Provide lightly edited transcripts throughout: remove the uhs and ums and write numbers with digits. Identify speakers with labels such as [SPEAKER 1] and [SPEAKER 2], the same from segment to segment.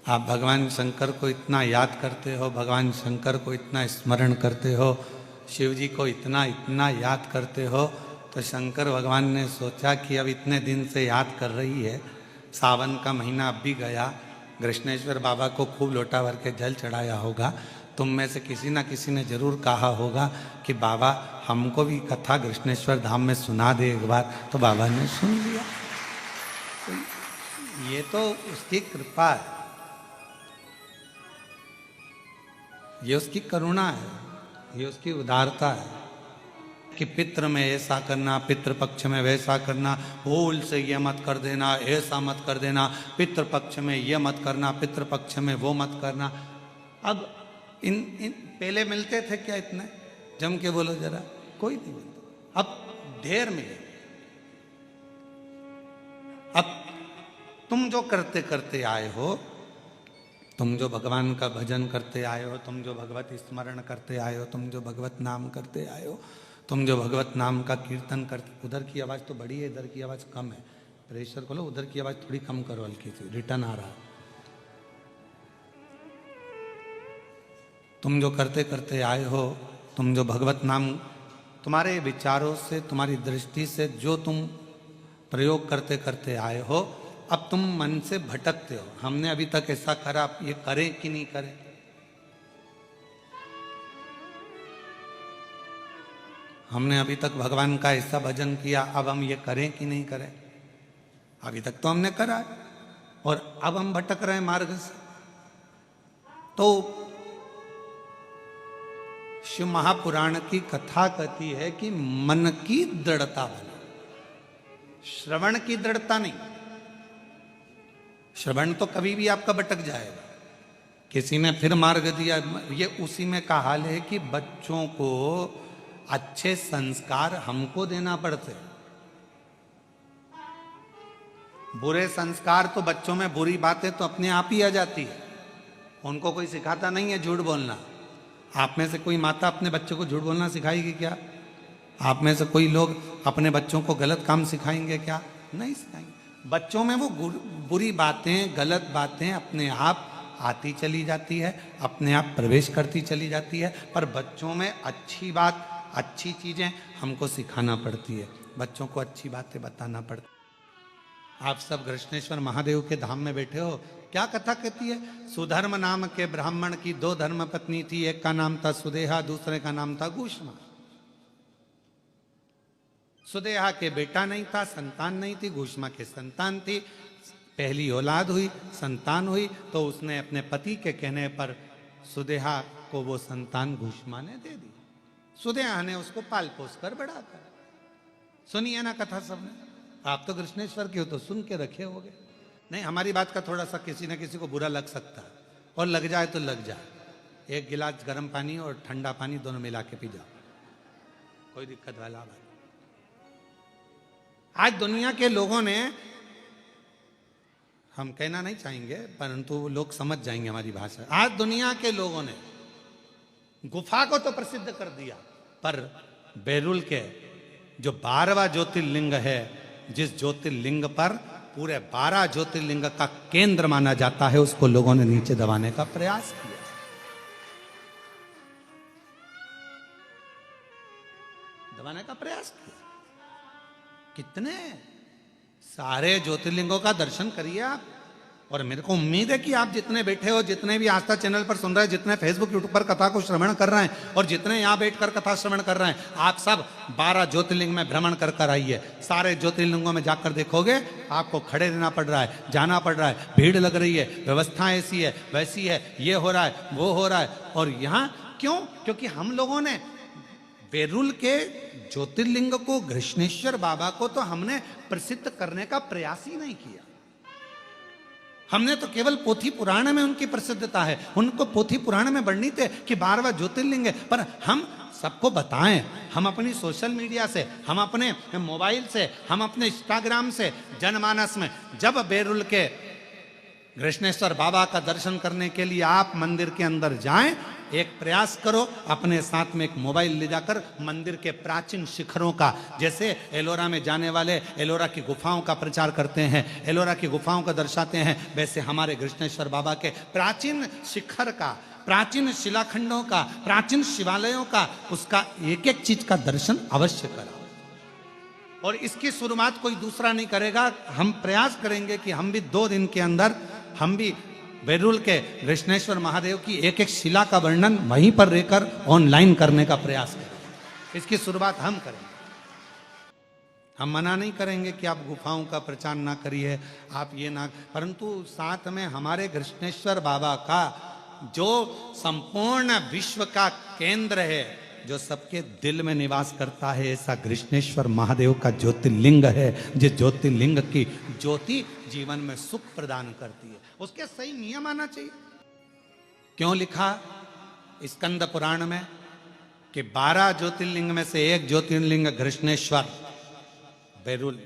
[SPEAKER 1] आप भगवान शंकर को इतना याद करते हो, भगवान शंकर को इतना स्मरण करते हो, शिव जी को इतना इतना याद करते हो, तो शंकर भगवान ने सोचा कि अब इतने दिन से याद कर रही है, सावन का महीना अब भी गया, कृष्णेश्वर बाबा को खूब लोटा भर के जल चढ़ाया होगा, तुम में से किसी ना किसी ने जरूर कहा होगा कि बाबा हमको भी कथा कृष्णेश्वर धाम में सुना दे एक बार, तो बाबा ने सुन लिया। तो ये तो उसकी कृपा है, ये उसकी करुणा है, ये उसकी उदारता है कि पितृ में ऐसा करना, पितृपक्ष में वैसा करना, भूल से ये मत कर देना, ऐसा मत कर देना, पितृपक्ष में ये मत करना, पितृपक्ष में वो मत करना। अब इन पहले मिलते थे क्या इतने? जम के बोलो जरा, कोई नहीं मिलता, अब ढेर मिले। अब तुम जो करते करते आए हो, तुम जो भगवान का भजन करते आए हो, तुम जो भगवत स्मरण करते आए हो, तुम जो भगवत नाम करते आए हो, तुम जो भगवत नाम का कीर्तन करते, उधर की आवाज़ तो बड़ी है, इधर की आवाज़ कम है, प्रेशर खोलो, उधर की आवाज़ थोड़ी कम करो, हल्की सी रिटर्न आ रहा है। तुम जो करते करते आए हो, तुम जो भगवत नाम, तुम्हारे विचारों से, तुम्हारी दृष्टि से जो तुम प्रयोग करते करते आए हो, अब तुम मन से भटकते हो, हमने अभी तक ऐसा करा, ये करें कि नहीं करें। हमने अभी तक भगवान का ऐसा भजन किया, अब हम ये करें कि नहीं करें। अभी तक तो हमने करा है और अब हम भटक रहे हैं मार्ग से। तो शिव महापुराण की कथा कहती है कि मन की दृढ़ता वाला, श्रवण की दृढ़ता नहीं। श्रवण तो कभी भी आपका भटक जाएगा, किसी ने फिर मार्ग दिया, ये उसी में का हाल है कि बच्चों को अच्छे संस्कार हमको देना पड़ते। बुरे संस्कार तो बच्चों में, बुरी बातें तो अपने आप ही आ जाती है, उनको कोई सिखाता नहीं है झूठ बोलना। आप में से कोई माता अपने बच्चों को झूठ बोलना सिखाएगी क्या? आप में से कोई लोग अपने बच्चों को गलत काम सिखाएंगे क्या? नहीं सिखाएंगे। बच्चों में वो बुरी बातें, गलत बातें अपने आप आती चली जाती है, अपने आप प्रवेश करती चली जाती है, पर बच्चों में अच्छी बात, अच्छी चीजें हमको सिखाना पड़ती है, बच्चों को अच्छी बातें बताना पड़ता है। आप सब कृष्णेश्वर महादेव के धाम में बैठे हो, क्या कथा कहती है? सुधर्म नाम के ब्राह्मण की 2 धर्म पत्नी थी, एक का नाम था सुदेहा, दूसरे का नाम था घूष्मा। सुदेहा के बेटा नहीं था, संतान नहीं थी, घूष्मा के संतान थी। पहली औलाद हुई, संतान हुई, तो उसने अपने पति के कहने पर सुदेहा को वो संतान घूष्मा ने दे दी। सुदेहा ने उसको पाल पोस कर बड़ा कर। सुनिए ना कथा सबने, आप तो कृष्णेश्वर के हो तो सुन के रखे होगे। नहीं, हमारी बात का थोड़ा सा किसी न किसी को बुरा लग सकता है, और लग जाए तो लग जाए। एक गिलास गर्म पानी और ठंडा पानी दोनों मिला के पी जाओ, कोई दिक्कत वाला बात। आज दुनिया के लोगों ने, हम कहना नहीं चाहेंगे परंतु लोग समझ जाएंगे हमारी भाषा, आज दुनिया के लोगों ने गुफा को तो प्रसिद्ध कर दिया, पर बैरुल के जो 12वां ज्योतिर्लिंग है, जिस ज्योतिर्लिंग पर पूरे 12 ज्योतिर्लिंग का केंद्र माना जाता है, उसको लोगों ने नीचे दबाने का प्रयास किया। दबाने का प्रयास किया। कितने सारे ज्योतिर्लिंगों का दर्शन करिए आप, और मेरे को उम्मीद है कि आप जितने बैठे हो, जितने भी आस्था चैनल पर सुन रहे हैं, जितने फेसबुक यूट्यूब पर कथा को श्रवण कर रहे हैं, और जितने यहाँ बैठकर कथा श्रवण कर रहे हैं, आप सब 12 ज्योतिर्लिंग में भ्रमण कर कर आइए। सारे ज्योतिर्लिंगों में जाकर देखोगे आपको खड़े रहना पड़ रहा है, जाना पड़ रहा है, भीड़ लग रही है, व्यवस्था ऐसी है वैसी है, ये हो रहा है वो हो रहा है। और यहाँ क्यों? क्योंकि हम लोगों ने बैरुल के ज्योतिर्लिंग को, कृष्णेश्वर बाबा को तो हमने प्रसिद्ध करने का प्रयास ही नहीं किया। हमने तो केवल पोथी पुराण में उनकी प्रसिद्धता है, उनको पोथी पुराण में वर्णित है कि 12वां ज्योतिर्लिंग है, पर हम सबको बताएं, हम अपनी सोशल मीडिया से, हम अपने मोबाइल से, हम अपने इंस्टाग्राम से, जनमानस में, जब बैरुल के कृष्णेश्वर बाबा का दर्शन करने के लिए आप मंदिर के अंदर जाएं, एक प्रयास करो, अपने साथ में एक मोबाइल ले जाकर मंदिर के प्राचीन शिखरों का, जैसे एलोरा में जाने वाले एलोरा की गुफाओं का प्रचार करते हैं, एलोरा की गुफाओं का दर्शाते हैं, वैसे हमारे कृष्णेश्वर बाबा के प्राचीन शिखर का, प्राचीन शिलाखंडों का, प्राचीन शिवालयों का, उसका एक एक चीज का दर्शन अवश्य कराओ। और इसकी शुरुआत कोई दूसरा नहीं करेगा, हम प्रयास करेंगे कि हम भी 2 दिन के अंदर हम भी बैरुल के कृष्णेश्वर महादेव की एक एक शिला का वर्णन वहीं पर रहकर ऑनलाइन करने का प्रयास करें। इसकी शुरुआत हम करेंगे। हम मना नहीं करेंगे कि आप गुफाओं का प्रचार ना करिए, आप ये ना, परंतु साथ में हमारे कृष्णेश्वर बाबा का जो संपूर्ण विश्व का केंद्र है, जो सबके दिल में निवास करता है, ऐसा कृष्णेश्वर महादेव का ज्योतिर्लिंग है, जिस ज्योतिर्लिंग की ज्योति जीवन में सुख प्रदान करती है, उसके सही नियम आना चाहिए। क्यों लिखा स्कंद पुराण में कि 12 ज्योतिर्लिंग में से एक ज्योतिर्लिंग कृष्णेश्वर बैरुल।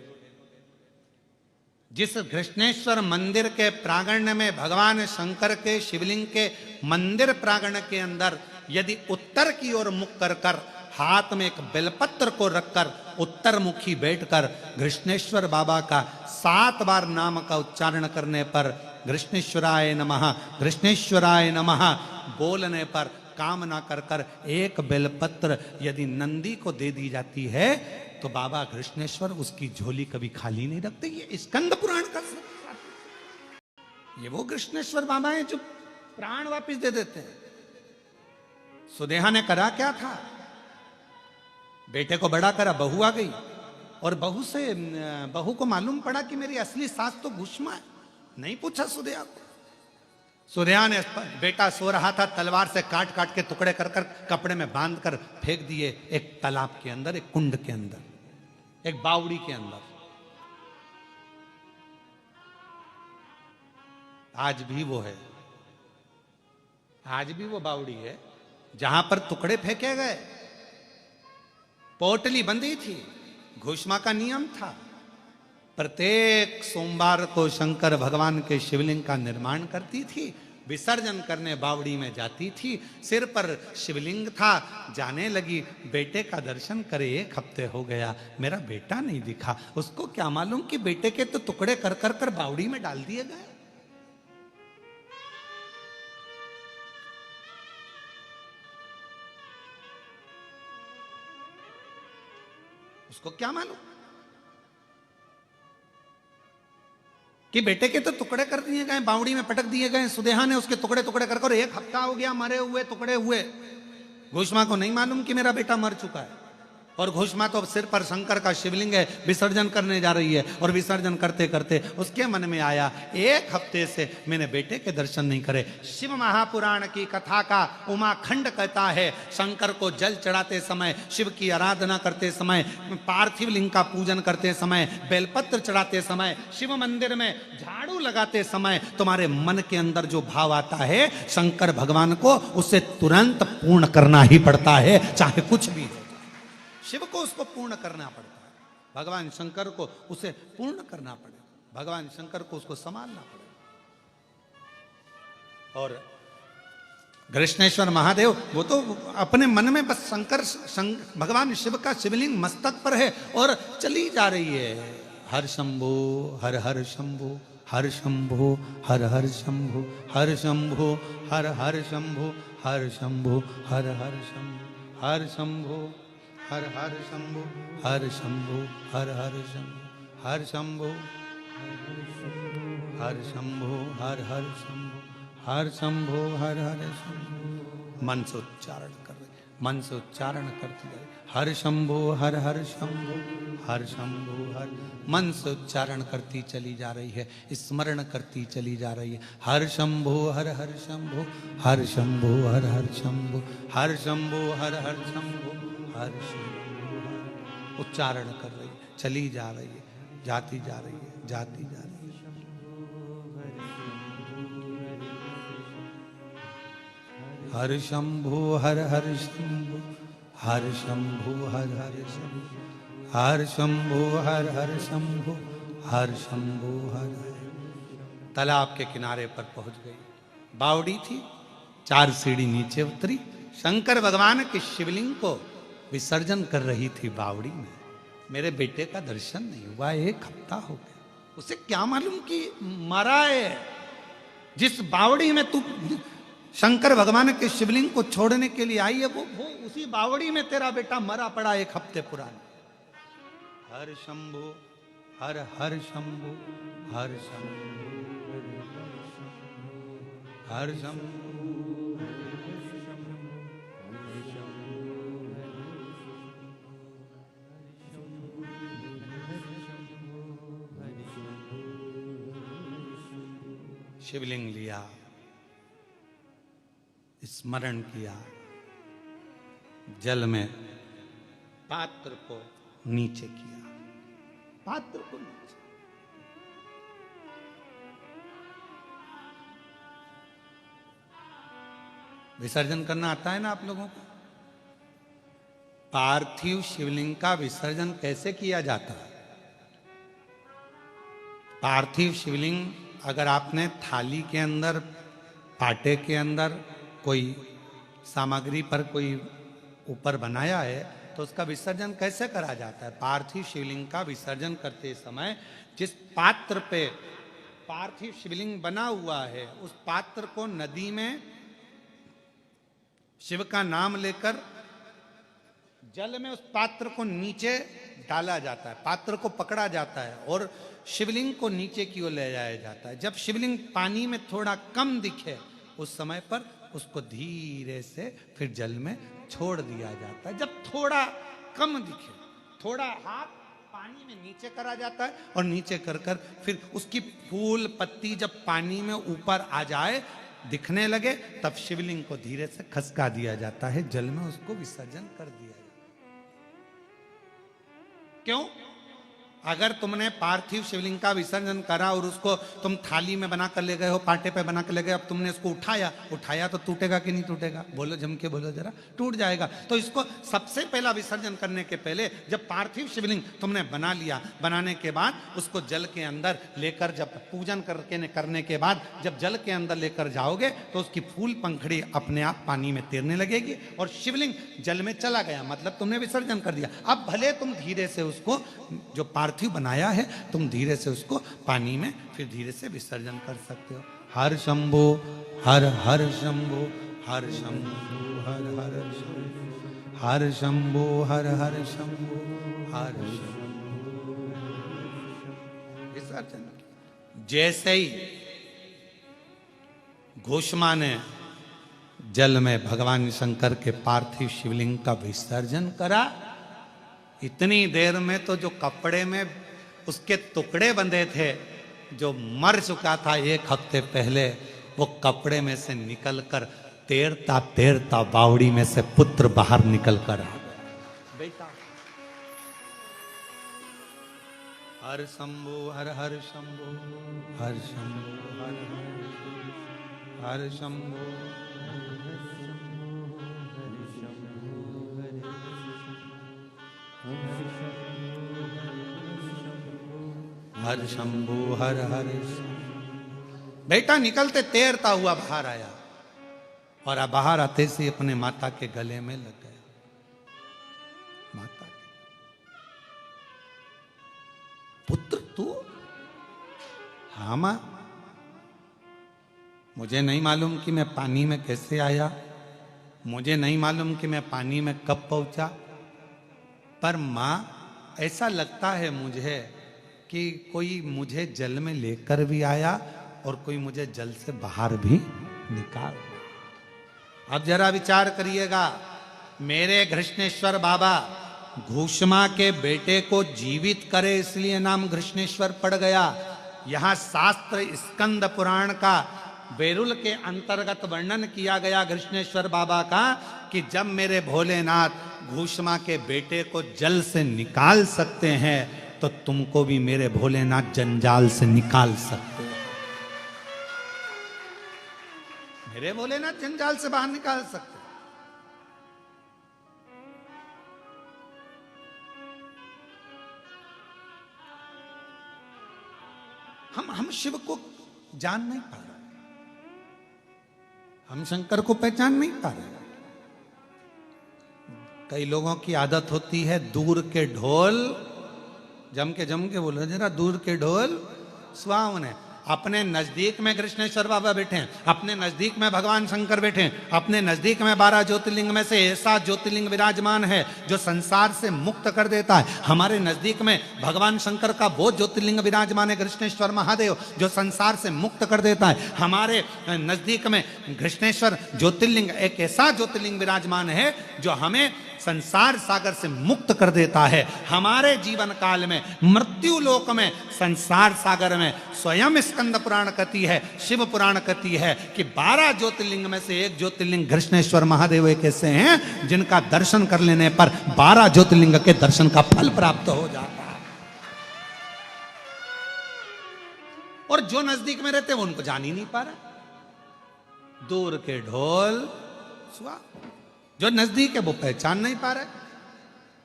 [SPEAKER 1] जिस कृष्णेश्वर मंदिर के प्रांगण में भगवान शंकर के शिवलिंग के मंदिर प्रांगण के अंदर यदि उत्तर की ओर मुख कर कर हाथ में एक बेलपत्र को रखकर उत्तर मुखी बैठकर कृष्णेश्वर बाबा का 7 बार नाम का उच्चारण करने पर, कृष्णेश्वराय नमः, कृष्णेश्वराय नमः बोलने पर, कामना कर कर एक बेलपत्र यदि नंदी को दे दी जाती है तो बाबा कृष्णेश्वर उसकी झोली कभी खाली नहीं रखते। ये स्कंद पुराण का, ये वो कृष्णेश्वर बाबा हैं जो प्राण वापिस दे देते हैं। सुदेहा ने करा क्या था, बेटे को बड़ा करा, बहू आ गई और बहू को मालूम पड़ा कि मेरी असली सास तो भूष्मा है। नहीं पूछा सुदेहा को। सुदेहा ने, बेटा सो रहा था, तलवार से काट काट के टुकड़े कर कर कपड़े में बांध कर फेंक दिए एक तालाब के अंदर, एक कुंड के अंदर, एक बावड़ी के अंदर। आज भी वो है, आज भी वो बावड़ी है जहां पर टुकड़े फेंके गए। पोटली बंधी थी, घोषणा का नियम था, प्रत्येक सोमवार को शंकर भगवान के शिवलिंग का निर्माण करती थी, विसर्जन करने बावड़ी में जाती थी, सिर पर शिवलिंग था, जाने लगी बेटे का दर्शन करे, 1 हफ्ते हो गया मेरा बेटा नहीं दिखा। उसको क्या मालूम कि बेटे के तो टुकड़े कर कर कर बावड़ी में डाल दिए गए। उसको क्या मालूम कि बेटे के तो टुकड़े कर दिए गए, बावड़ी में पटक दिए गए। सुदेहा ने उसके टुकड़े टुकड़े कर कर 1 हफ्ता हो गया मरे हुए, टुकड़े हुए। घोषमा को नहीं मालूम कि मेरा बेटा मर चुका है। और घोषमा तो सिर पर शंकर का शिवलिंग है, विसर्जन करने जा रही है, और विसर्जन करते करते उसके मन में आया 1 हफ्ते से मैंने बेटे के दर्शन नहीं करे। शिव महापुराण की कथा का उमाखंड कहता है, शंकर को जल चढ़ाते समय, शिव की आराधना करते समय, पार्थिव लिंग का पूजन करते समय, बेलपत्र चढ़ाते समय, शिव मंदिर में झाड़ू लगाते समय तुम्हारे मन के अंदर जो भाव आता है, शंकर भगवान को उसे तुरंत पूर्ण करना ही पड़ता है, चाहे कुछ भी हो। शिव को उसको पूर्ण करना पड़ता है, भगवान शंकर को उसे पूर्ण करना पड़ेगा, भगवान शंकर को उसको संभालना पड़ेगा। और कृष्णेश्वर महादेव वो तो अपने मन में बस भगवान शिव का शिवलिंग मस्तक पर है और चली जा रही है, हर शंभो हर हर शंभो, हर शंभो हर हर शंभो, हर शंभो हर हर शंभो, हर शंभो हर हर शंभो, हर शंभो हर हर शंभो, हर शंभो हर हर शंभो, हर शंभो हर शंभो, हर हर शंभो, हर शंभो हर हर शंभो। मन से उच्चारण कर रहे, मन से उच्चारण करती जाए, हर शंभो हर हर शंभो, हर शंभो हर, मन से उच्चारण करती चली जा रही है, स्मरण करती चली जा रही है, हर शंभो हर हर शंभो, हर शंभो हर हर शंभो, हर शंभो हर हर शंभो, हर शंभो हर, उच्चारण कर रही है, चली जा रही है, जाती जा रही है, जाती जा रही है। हर शंभो हर हर शंभो, हर शंभो हर हर शंभो, हर शंभो हर हर शंभो, हर शंभो हर हर। तालाब के किनारे पर पहुंच गई, बावड़ी थी, 4 सीढ़ी नीचे उतरी, शंकर भगवान के शिवलिंग को विसर्जन कर रही थी बावड़ी में। मेरे बेटे का दर्शन नहीं हुआ, 1 हफ्ता हो गया। उसे क्या मालूम कि मरा है। जिस बावड़ी में तू शंकर भगवान के शिवलिंग को छोड़ने के लिए आई है, वो उसी बावड़ी में तेरा बेटा मरा पड़ा 1 हफ्ते पुराना। हर शंभु हर हर शंभु हर शंभु हर शंभु। शिवलिंग लिया, स्मरण किया, जल में पात्र को नीचे किया, पात्र को नीचे। विसर्जन करना आता है ना आप लोगों को? पार्थिव शिवलिंग का विसर्जन कैसे किया जाता है? पार्थिव शिवलिंग अगर आपने थाली के अंदर, पाटे के अंदर कोई सामग्री पर कोई ऊपर बनाया है तो उसका विसर्जन कैसे करा जाता है? पार्थिव शिवलिंग का विसर्जन करते समय जिस पात्र पे पार्थिव शिवलिंग बना हुआ है उस पात्र को नदी में शिव का नाम लेकर जल में उस पात्र को नीचे डाला जाता है, पात्र को पकड़ा जाता है और शिवलिंग को नीचे की ओर ले जाया जाता है। जब शिवलिंग पानी में थोड़ा कम दिखे उस समय पर उसको धीरे से फिर जल में छोड़ दिया जाता है। जब थोड़ा कम दिखे, थोड़ा हाथ पानी में नीचे करा जाता है और नीचे कर कर फिर उसकी फूल पत्ती जब पानी में ऊपर आ जाए, दिखने लगे, तब शिवलिंग को धीरे से खसका दिया जाता है, जल में उसको विसर्जन कर दिया जाता है। क्यों? अगर तुमने पार्थिव शिवलिंग का विसर्जन करा और उसको तुम थाली में बना कर ले गए हो, पाटे पे बना कर ले गए, अब तुमने इसको उठाया तो टूटेगा कि नहीं टूटेगा? बोलो, जम के बोलो जरा। टूट जाएगा। तो इसको सबसे पहला विसर्जन करने के पहले जब पार्थिव शिवलिंग तुमने बना लिया, बनाने के बाद उसको जल के अंदर लेकर, जब पूजन करने के बाद जब जल के अंदर लेकर जाओगे तो उसकी फूल पंखड़ी अपने आप पानी में तैरने लगेगी और शिवलिंग जल में चला गया, मतलब तुमने विसर्जन कर दिया। अब भले तुम धीरे से उसको जो पार्थिव बनाया है तुम धीरे से उसको पानी में फिर धीरे से विसर्जन कर सकते हो। हर शंभो हर हर शंभो हर शंभो हर हर शंभो हर शंभो हर हर शंभो हर शंभो विसर्जन। जैसे ही घोषमा ने जल में भगवान शंकर के पार्थिव शिवलिंग का विसर्जन करा, इतनी देर में तो जो कपड़े में उसके टुकड़े बंधे थे, जो मर चुका था 1 हफ्ते पहले, वो कपड़े में से निकलकर तैरता तैरता बावड़ी में से पुत्र बाहर निकल कर आ गया। बेटा हर शंभो हर हर शंभो हर शंभो हर हर शंभो हर शंभु हर हर। बेटा निकलते तैरता हुआ बाहर आया और अब बाहर आते से अपने माता के गले में लग गया। माता, पुत्र तू? हाँ मां, मुझे नहीं मालूम कि मैं पानी में कैसे आया, मुझे नहीं मालूम कि मैं पानी में कब पहुंचा, पर मां ऐसा लगता है मुझे कि कोई मुझे जल में लेकर भी आया और कोई मुझे जल से बाहर भी निकाल। अब जरा विचार करिएगा, मेरे घृष्णेश्वर बाबा घोषमा के बेटे को जीवित करे इसलिए नाम घृष्णेश्वर पड़ गया। यहां शास्त्र स्कंद पुराण का बेरुल के अंतर्गत वर्णन किया गया घृष्णेश्वर बाबा का कि जब मेरे भोलेनाथ घोषमा के बेटे को जल से निकाल सकते हैं तो तुमको भी मेरे भोलेनाथ जंजाल से निकाल सकते हो। मेरे भोलेनाथ जंजाल से बाहर निकाल सकते। हम शिव को जान नहीं पा रहे, हम शंकर को पहचान नहीं पा रहे। कई लोगों की आदत होती है दूर के ढोल जम के बोलो जरा, दूर के ढोल सुहावने। अपने नजदीक में कृष्णेश्वर बाबा बैठे हैं, अपने नजदीक में भगवान शंकर बैठे हैं, अपने नजदीक में 12 ज्योतिर्लिंग में से ऐसा ज्योतिर्लिंग विराजमान है जो संसार से मुक्त कर देता है। हमारे नजदीक में भगवान शंकर का वो ज्योतिर्लिंग विराजमान है कृष्णेश्वर महादेव जो संसार से मुक्त कर देता है। हमारे नजदीक में कृष्णेश्वर ज्योतिर्लिंग एक ऐसा ज्योतिर्लिंग विराजमान है जो हमें संसार सागर से मुक्त कर देता है। हमारे जीवन काल में मृत्यु लोक में संसार सागर में स्वयं स्कंद पुराण कथी है, शिव पुराण कथी है कि 12 ज्योतिर्लिंग में से एक ज्योतिर्लिंग कृष्णेश्वर महादेव एक ऐसे हैं जिनका दर्शन कर लेने पर 12 ज्योतिर्लिंग के दर्शन का फल प्राप्त हो जाता है। और जो नजदीक में रहते हैं वो उनको जान ही नहीं पा रहे। दूर के ढोल सुहा, जो नजदीक है वो पहचान नहीं पा रहे,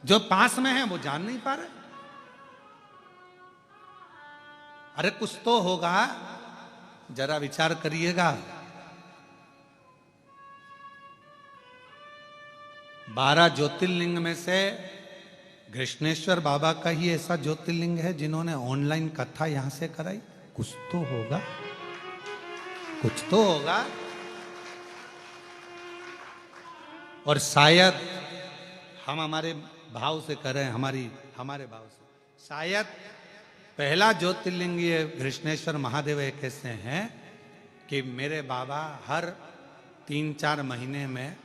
[SPEAKER 1] जो पास में है वो जान नहीं पा रहे। अरे कुछ तो होगा, जरा विचार करिएगा। 12 ज्योतिर्लिंग में से कृष्णेश्वर बाबा का ही ऐसा ज्योतिर्लिंग है जिन्होंने ऑनलाइन कथा यहां से कराई। कुछ तो होगा, कुछ तो होगा। और शायद हम हमारे भाव से करें, हमारे भाव से शायद पहला ज्योतिर्लिंग ये कृष्णेश्वर महादेव एक ऐसे हैं कि मेरे बाबा हर 3-4 महीने में,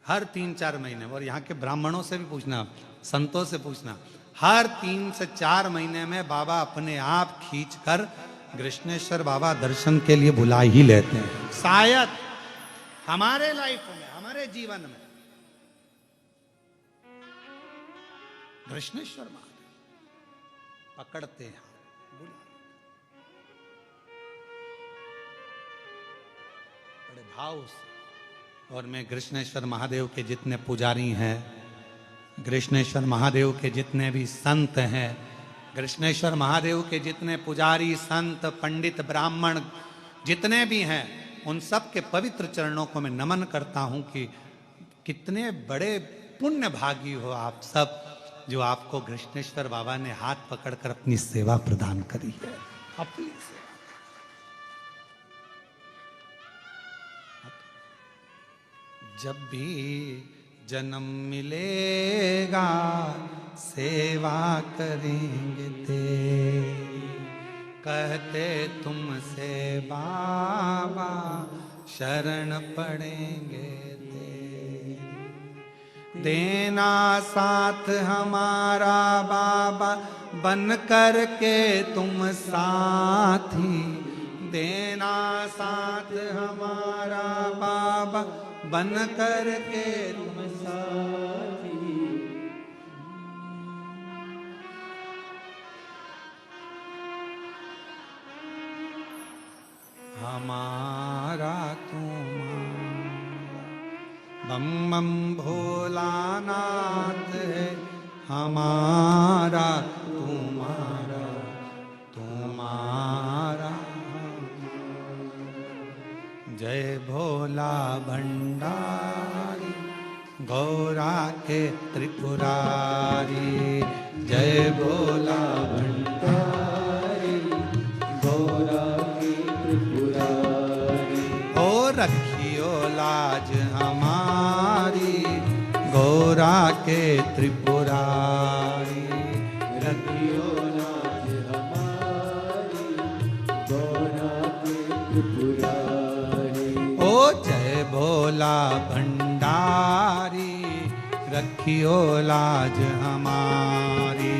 [SPEAKER 1] और यहाँ के ब्राह्मणों से भी पूछना, संतों से पूछना, हर 3 से 4 महीने में बाबा अपने आप खींचकर कृष्णेश्वर बाबा दर्शन के लिए बुला ही लेते हैं। शायद हमारे लाइफ में, हमारे जीवन में कृष्णेश्वर महादेव पकड़ते हैं, बड़े भाव से। और मैं कृष्णेश्वर महादेव के जितने पुजारी हैं, कृष्णेश्वर महादेव के जितने भी संत हैं, कृष्णेश्वर महादेव के जितने पुजारी संत पंडित ब्राह्मण जितने भी हैं, उन सब के पवित्र चरणों को मैं नमन करता हूं कि कितने बड़े पुण्य भागी हो आप सब जो आपको कृष्णेश्वर बाबा ने हाथ पकड़कर अपनी सेवा प्रदान करी है। अपनी सेवा जब भी जन्म मिलेगा सेवा करेंगे तेरी, कहते तुमसे बाबा शरण पड़ेंगे तेरी। देना साथ हमारा बाबा बन कर के तुम साथी, देना साथ हमारा बाबा बन कर के तुम साथी। हमारा तुम्हारा बम बम भोलानाथ है, हमारा तुम्हारा तुम्हारा। जय भोला भंडारी गौरा के त्रिपुरारी, जय भोला भंडारी गौरा के त्रिपुरारी। ओ रखियो लाज हमारी गौरा के त्रिपुरारी, रखियो लाज हमारी गौरा के त्रिपुरारी। ओ जय भोला भंडारी रखियो लाज हमारी,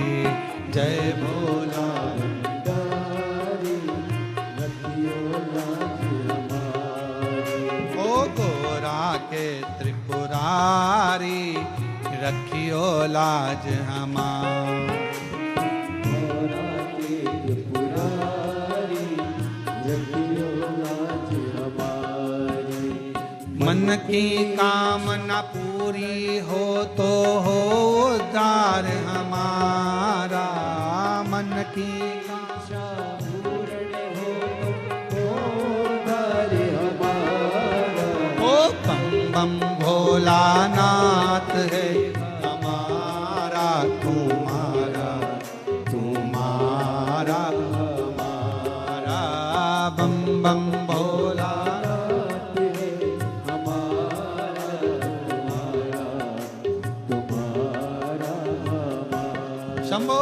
[SPEAKER 1] जय भोला भंडारी रखियो लाज हमारी। ओ गौरा के त्रिपुरारी रखियो लाज हमारी, गौरा के त्रिपुरारी रखियो लाज हमारी। मन की कामना पूरी हो तो हो उद्धार हमारा, मन की कामना पूर्ण हो तो उद्धार हमारा। बम भोलानाथ है हमारा तुम्हारा तुम्हारा हमारा बम बम भोलानाथ है हमारा तुम्हारा तुम्हारा शंभो।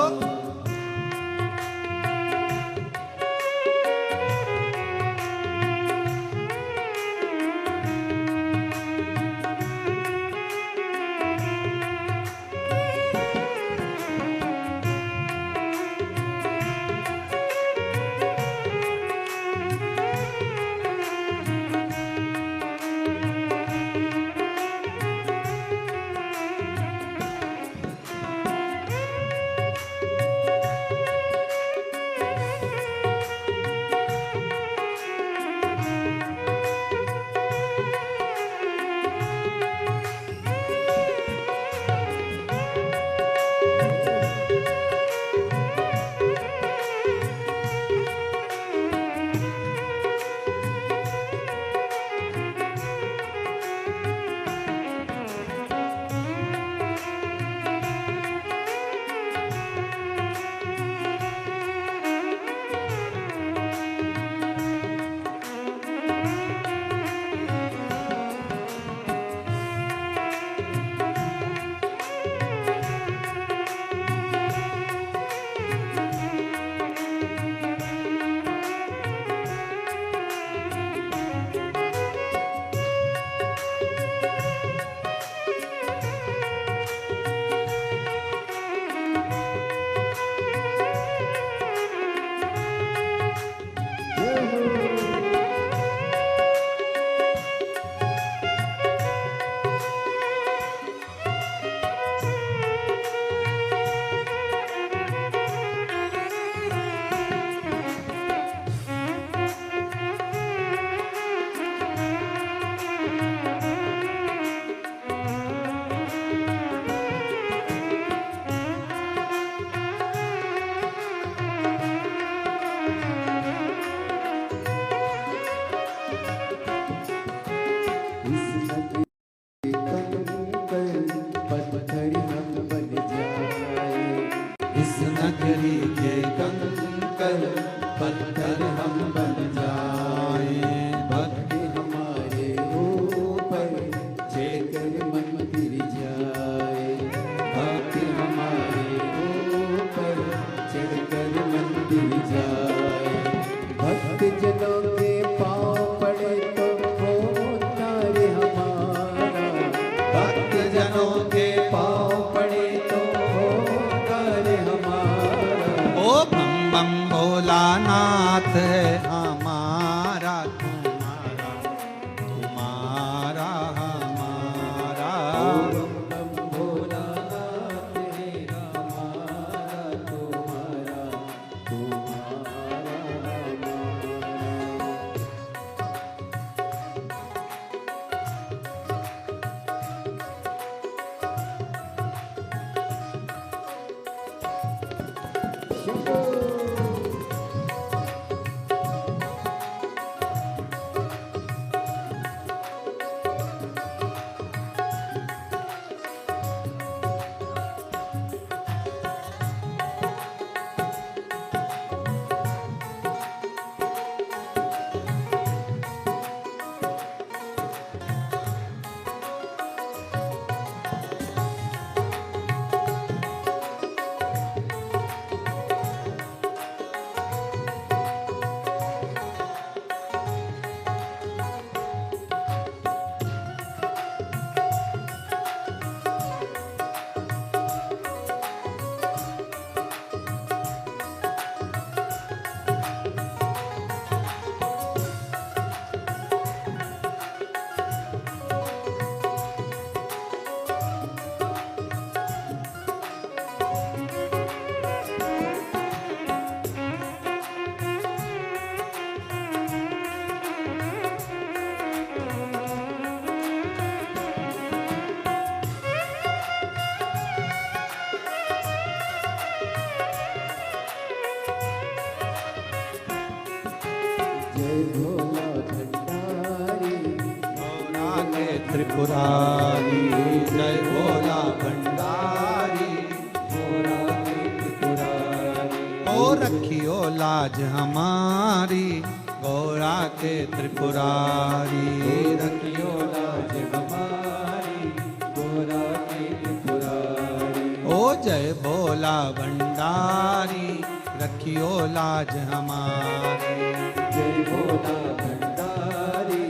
[SPEAKER 1] नगरी के कंकर पत्थर हम बन जाए, भक्ति हमारे ऊपर चेकर मन गिर जाए, भक्ति हमारे ऊपर चढ़कर मन गिर जाए। भक्त जनों के पाँव पड़े तो हो तारे हमारा, भक्त जनों के पाँव पड़े तो हो तारे हमारा। ओ बम बम भोलानाथ है हमारा, तुम्हारा तुम्हारा हमारा। ओ बम बम भोलानाथ है हमारा, तुम्हारा तुम्हारा हमारा। त्रिपुरारी, जय भोला भंडारी, ओ रखियो लाज हमारी, गौरा के त्रिपुरारी,
[SPEAKER 2] रखियो लाज हमारी, गौरा के त्रिपुरारी।
[SPEAKER 1] ओ जय भोला भंडारी, रखियो लाज हमारी,
[SPEAKER 2] जय भोला भंडारी,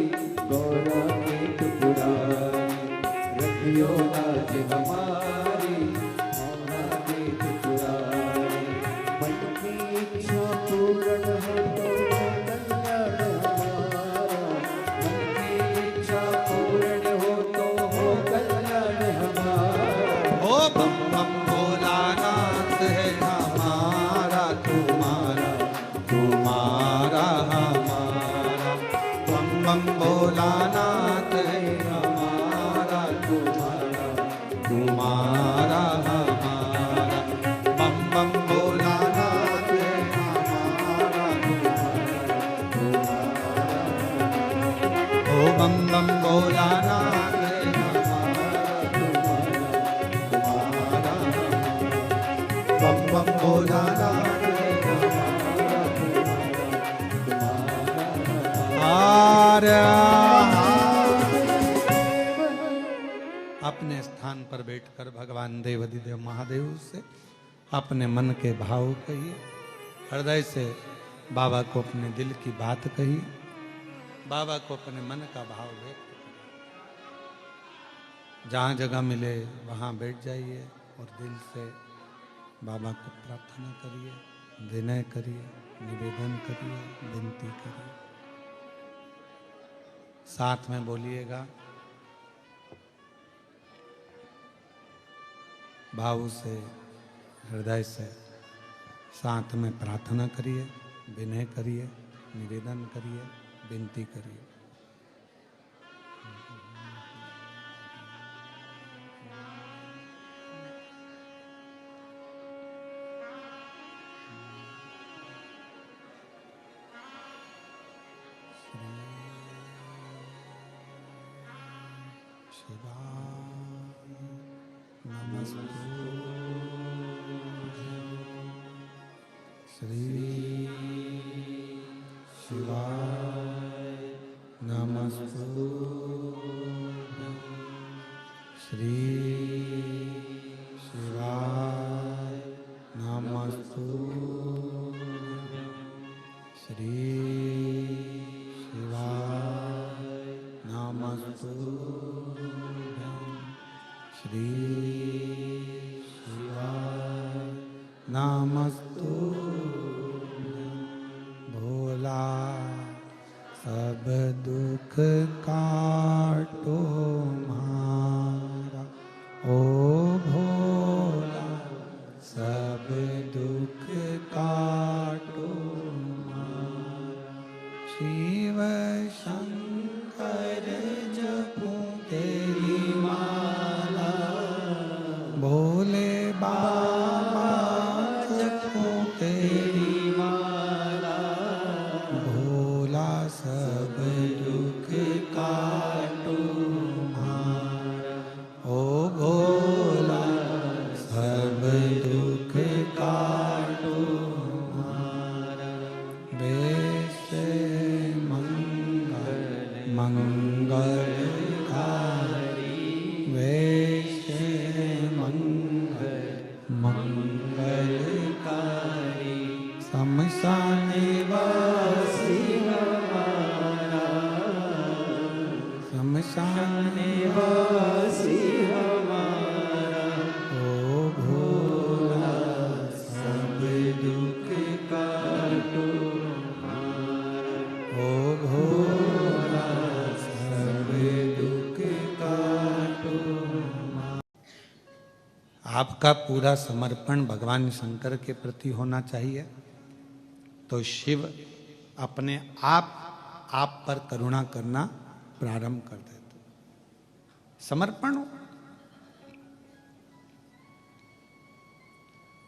[SPEAKER 2] गौरा के त्रिपुरारी, रखियो लाज हमारी, गौरा के त्रिपुरारी। मन की इच्छा पूर्ण हो तो कल्याण हमारा, मन की इच्छा पूर्ण हो तो हो कल्याण हमारा।
[SPEAKER 1] ओ बम बम भोलानाथ है हमारा, तुम्हारा तुम्हारा हमारा, बम बम भोलानाथ है हमारा, तुम्हारा तुम्हारा हमारा, बम बम भोलानाथ है हमारा, तुम्हारा, ओ बम बम भोलानाथ है हमारा, बम बम भोलानाथ है हमारा। अपने स्थान पर बैठकर भगवान देवाधिदेव महादेव से अपने मन के भाव कहिए, हृदय से बाबा को अपने दिल की बात कहिए, बाबा को अपने मन का भाव व्यक्त करिए। जहाँ जगह मिले वहाँ बैठ जाइए और दिल से बाबा को प्रार्थना करिए, विनय करिए, निवेदन करिए, विनती करिए। साथ में बोलिएगा, भाव से हृदय से साथ में प्रार्थना करिए, विनय करिए, निवेदन करिए, विनती करिए। शिवाय नमस्तुभ्यं, श्री शिवाय नमस्तुभ्यं, श्री शिवाय नमस्तुभ्यं, श्री शिवाय नमस्तुभ्यं, श्री शिवाय नमस्तुभ्यं। भोला सब दुख काटो मारा, ओ भोला सब दुख काटो मारा। शिव शंकर जपूं तेरी माला, भोले बाबा जपूं तेरी माला, भोला सब दुख काटो मारा, ओ भोला सब दुख काटो मारा। वैसे मंगलकारी, वैसे मंगलकारी, शमशान वासी हमारा, शमशान वासी हमारा, ओ भोला सब दुख काटो मारा, ओ भोला सब दुख काटो मारा। आपका पूरा समर्पण भगवान शंकर के प्रति होना चाहिए, तो शिव अपने आप पर करुणा करना प्रारंभ कर देते। समर्पण हो,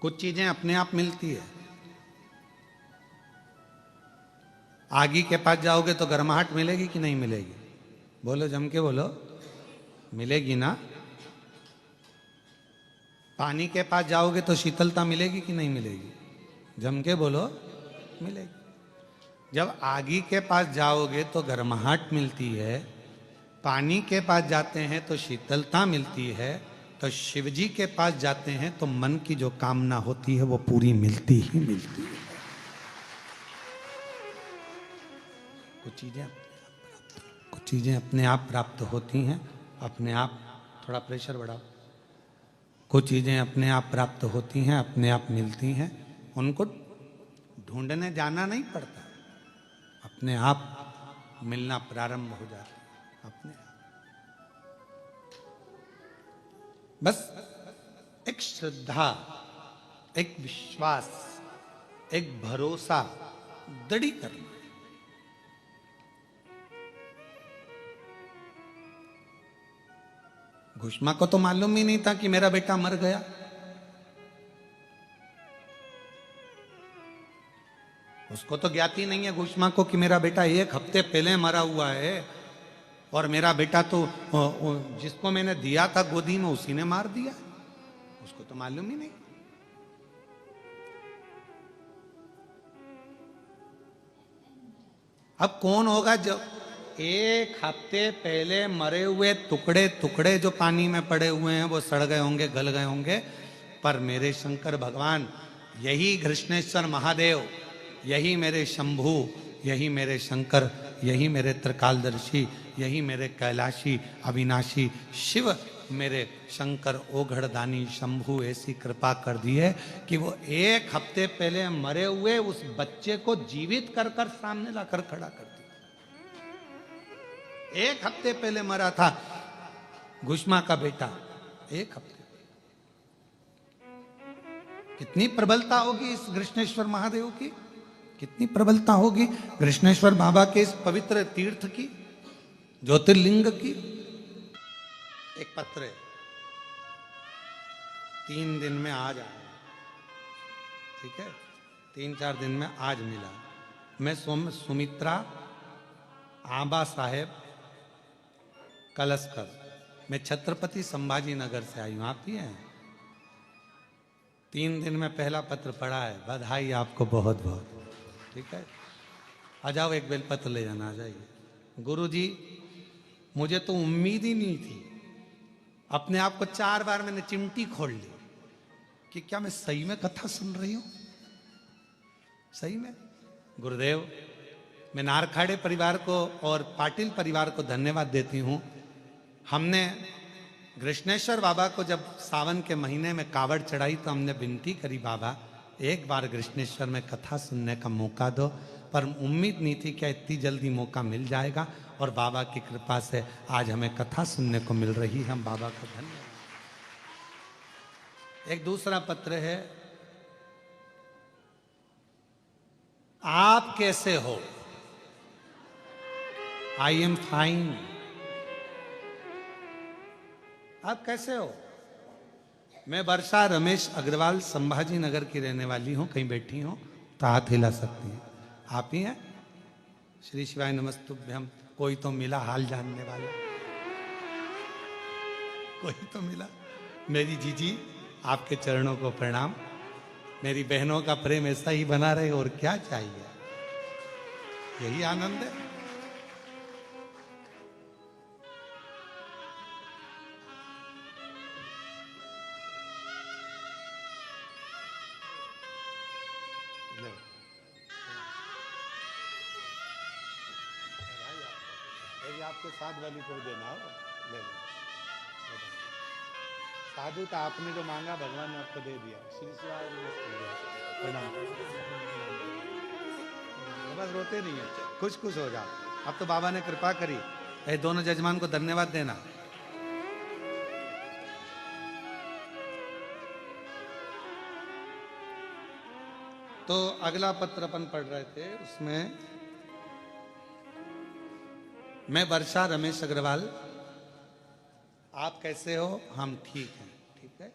[SPEAKER 1] कुछ चीजें अपने आप मिलती है। आगी के पास जाओगे तो गर्माहट मिलेगी कि नहीं मिलेगी? बोलो, जम के बोलो। मिलेगी ना? पानी के पास जाओगे तो शीतलता मिलेगी कि नहीं मिलेगी? जम के बोलो, मिलेगी। जब आगी के पास जाओगे तो गर्माहट मिलती है, पानी के पास जाते हैं तो शीतलता मिलती है, तो शिव जी के पास जाते हैं तो मन की जो कामना होती है वो पूरी मिलती ही मिलती है। कुछ चीजें अपने आप प्राप्त होती हैं, अपने आप। थोड़ा प्रेशर बढ़ाओ। कुछ चीजें अपने आप प्राप्त होती हैं, अपने आप मिलती हैं, उनको ढूंढने जाना नहीं पड़ता, अपने आप मिलना प्रारंभ हो जाता है, अपने आप। बस एक श्रद्धा, एक विश्वास, एक भरोसा दृढ़ करना। घुष्मा को तो मालूम ही नहीं था कि मेरा बेटा मर गया। उसको तो ज्ञात ही नहीं है घुष्मा को कि मेरा बेटा 1 हफ्ते पहले मरा हुआ है, और मेरा बेटा तो जिसको मैंने दिया था गोदी में उसी ने मार दिया। उसको तो मालूम ही नहीं। अब कौन होगा जब 1 हफ्ते पहले मरे हुए टुकड़े टुकड़े जो पानी में पड़े हुए हैं वो सड़ गए होंगे, गल गए होंगे, पर मेरे शंकर भगवान, यही कृष्णेश्वर महादेव, यही मेरे शंभू, यही मेरे शंकर, यही मेरे त्रिकालदर्शी, यही मेरे कैलाशी अविनाशी शिव, मेरे शंकर ओघड़दानी शंभू ऐसी कृपा कर दी है कि वो 1 हफ्ते पहले मरे हुए उस बच्चे को जीवित कर कर सामने लाकर खड़ा कर दिया। 1 हफ्ते पहले मरा था घुष्मा का बेटा, 1 हफ्ते। कितनी प्रबलता होगी इस कृष्णेश्वर महादेव की, कितनी प्रबलता होगी कृष्णेश्वर बाबा के इस पवित्र तीर्थ की, ज्योतिर्लिंग की। एक पत्र है, 3 दिन में आज आया, ठीक है, 3-4 दिन में आज मिला। मैं सुमित्रा आबा साहेब कलस्कर, मैं छत्रपति संभाजी नगर से आई हूं। आप ही हैं? 3 दिन में पहला पत्र पढ़ा है, बधाई आपको बहुत बहुत, ठीक है। आ जाओ, एक बेलपत्र ले जाना, आ जाइए। गुरुजी, मुझे तो उम्मीद ही नहीं थी, अपने आप को 4 बार मैंने चिमटी खोल ली कि क्या मैं सही में कथा सुन रही हूं, सही में। गुरुदेव, मैं नारखाड़े परिवार को और पाटिल परिवार को धन्यवाद देती हूं। हमने कृष्णेश्वर बाबा को जब सावन के महीने में कावड़ चढ़ाई तो हमने विनती करी, बाबा एक बार कृष्णेश्वर में कथा सुनने का मौका दो, पर उम्मीद नहीं थी कि इतनी जल्दी मौका मिल जाएगा, और बाबा की कृपा से आज हमें कथा सुनने को मिल रही है। हम बाबा का धन्यवाद। एक दूसरा पत्र है, आप कैसे हो? I am fine. आप कैसे हो? मैं वर्षा रमेश अग्रवाल संभाजी नगर की रहने वाली हूं। कहीं बैठी हूं तो हाथ हिला सकती हैं। आप ही हैं? श्री शिवाय नमस्तुभ्यम। कोई तो मिला हाल जानने वाला, कोई तो मिला। मेरी जीजी, आपके चरणों को प्रणाम। मेरी बहनों का प्रेम ऐसा ही बना रहे, और क्या चाहिए, यही आनंद है। आपके साथ वाली को देना हो, ले लो। साधु तो आपने जो मांगा भगवान ने आपको दे दिया। श्री शिवाय प्रणाम। बस रोते नहीं है, खुश खुश हो जाओ। अब तो बाबा ने कृपा करी। ये दोनों जजमान को धन्यवाद देना। तो अगला पत्र अपन पढ़ रहे थे, उसमें मैं वर्षा रमेश अग्रवाल, आप कैसे हो? हम ठीक हैं, ठीक है।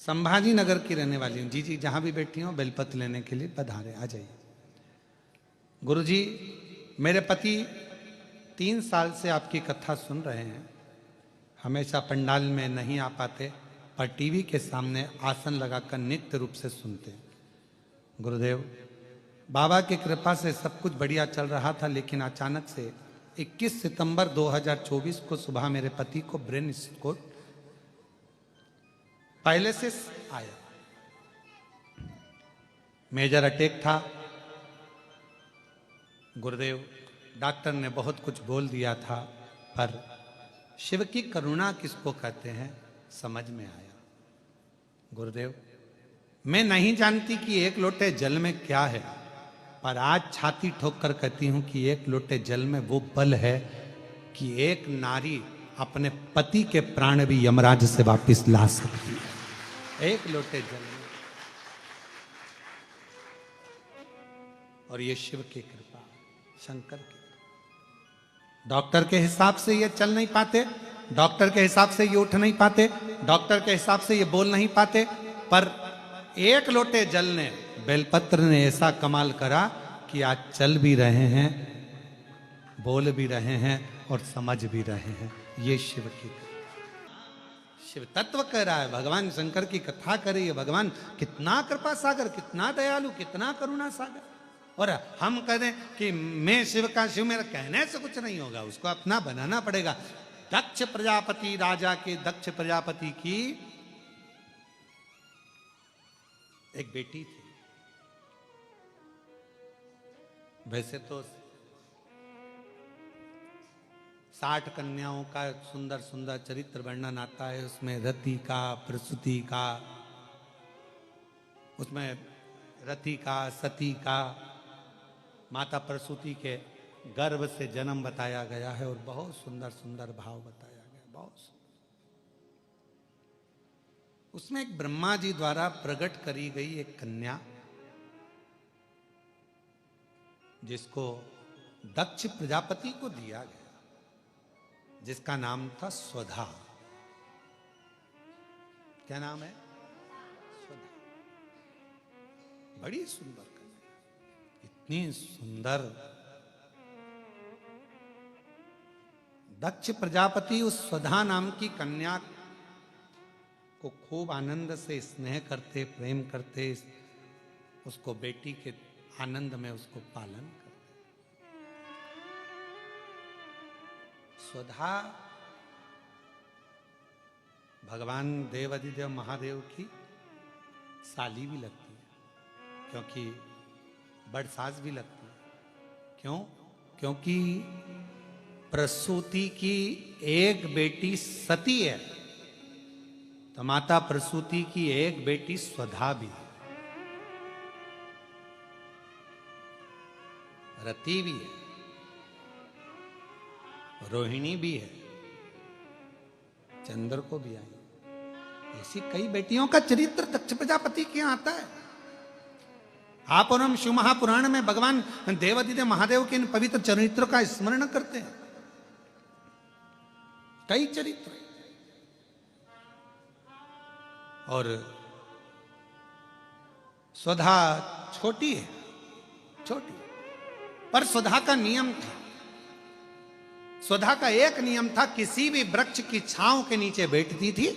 [SPEAKER 1] संभाजी नगर की रहने वाली हूँ। जी जी, जहां भी बैठी हूँ बेलपत्र लेने के लिए पधारे, आ जाइए। गुरुजी, मेरे पति 3 साल से आपकी कथा सुन रहे हैं, हमेशा पंडाल में नहीं आ पाते, पर टीवी के सामने आसन लगाकर नित्य रूप से सुनते हैं। गुरुदेव, बाबा की कृपा से सब कुछ बढ़िया चल रहा था, लेकिन अचानक से 21 सितंबर 2024 को सुबह मेरे पति को ब्रेन स्ट्रोक पहले से आया, मेजर अटैक था। गुरुदेव, डॉक्टर ने बहुत कुछ बोल दिया था, पर शिव की करुणा किसको कहते हैं समझ में आया। गुरुदेव, मैं नहीं जानती कि एक लोटे जल में क्या है, पर आज छाती ठोक कर कहती हूं कि एक लोटे जल में वो बल है कि एक नारी अपने पति के प्राण भी यमराज से वापस ला सकती है, एक लोटे जल में। और ये शिव की कृपा, शंकर की। डॉक्टर के हिसाब से ये चल नहीं पाते, डॉक्टर के हिसाब से ये उठ नहीं पाते, डॉक्टर के हिसाब से ये बोल नहीं पाते, पर एक लोटे जल ने, बेलपत्र ने ऐसा कमाल करा कि आज चल भी रहे हैं, बोल भी रहे हैं और समझ भी रहे हैं। ये शिव की कृपा। शिव तत्व कह रहा है, भगवान शंकर की कथा कर रही है। भगवान कितना कृपा सागर, कितना दयालु, कितना करुणा सागर। और हम कहें कि मैं शिव का शिव, मेरा कहने से कुछ नहीं होगा, उसको अपना बनाना पड़ेगा। दक्ष प्रजापति, राजा के दक्ष प्रजापति की एक बेटी थी। वैसे तो 60 कन्याओं का सुंदर सुंदर चरित्र वर्णन आता है, उसमें रति का, प्रसूति का, उसमें रति का, सती का, माता प्रसूति के गर्भ से जन्म बताया गया है और बहुत सुंदर सुंदर भाव बताया गया, बहुत सुंदर। उसमें एक ब्रह्मा जी द्वारा प्रकट करी गई एक कन्या, जिसको दक्ष प्रजापति को दिया गया, जिसका नाम था स्वधा। क्या नाम है? स्वधा। बड़ी सुंदर कन्या, इतनी सुंदर। दक्ष प्रजापति उस स्वधा नाम की कन्या को खूब आनंद से स्नेह करते, प्रेम करते, उसको बेटी के आनंद में उसको पालन करते। स्वधा भगवान देवाधिदेव महादेव की साली भी लगती है, क्योंकि बड़ सास भी लगती है। क्यों? क्योंकि प्रसूति की एक बेटी सती है, तो माता प्रसूति की एक बेटी स्वधा भी है, रति भी है, रोहिणी भी है, चंद्र को भी आई। ऐसी कई बेटियों का चरित्र दक्ष प्रजापति के आता है। आप और हम शिव महापुराण में भगवान देवाधिदेव महादेव के इन पवित्र चरित्रों का स्मरण करते हैं। कई चरित्र। और स्वधा छोटी है, छोटी, पर स्वधा का नियम था। स्वधा का एक नियम था, किसी भी वृक्ष की छांव के नीचे बैठती थी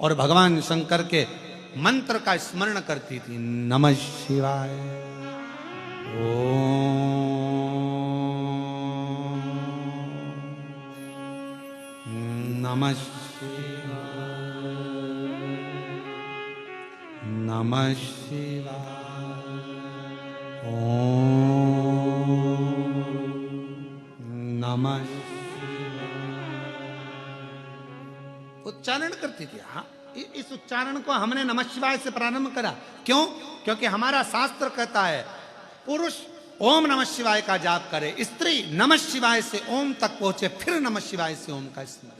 [SPEAKER 1] और भगवान शंकर के मंत्र का स्मरण करती थी। नमः शिवाय, ओम नमः शिवाय, नमः शिवाय, ओम नमः उच्चारण करती थी। हाँ, इस उच्चारण को हमने नमः शिवाय से प्रारंभ करा। क्यों? क्योंकि हमारा शास्त्र कहता है पुरुष ओम नमः शिवाय का जाप करे, स्त्री नमः शिवाय से ओम तक पहुंचे, फिर नमः शिवाय से ओम का स्मरण।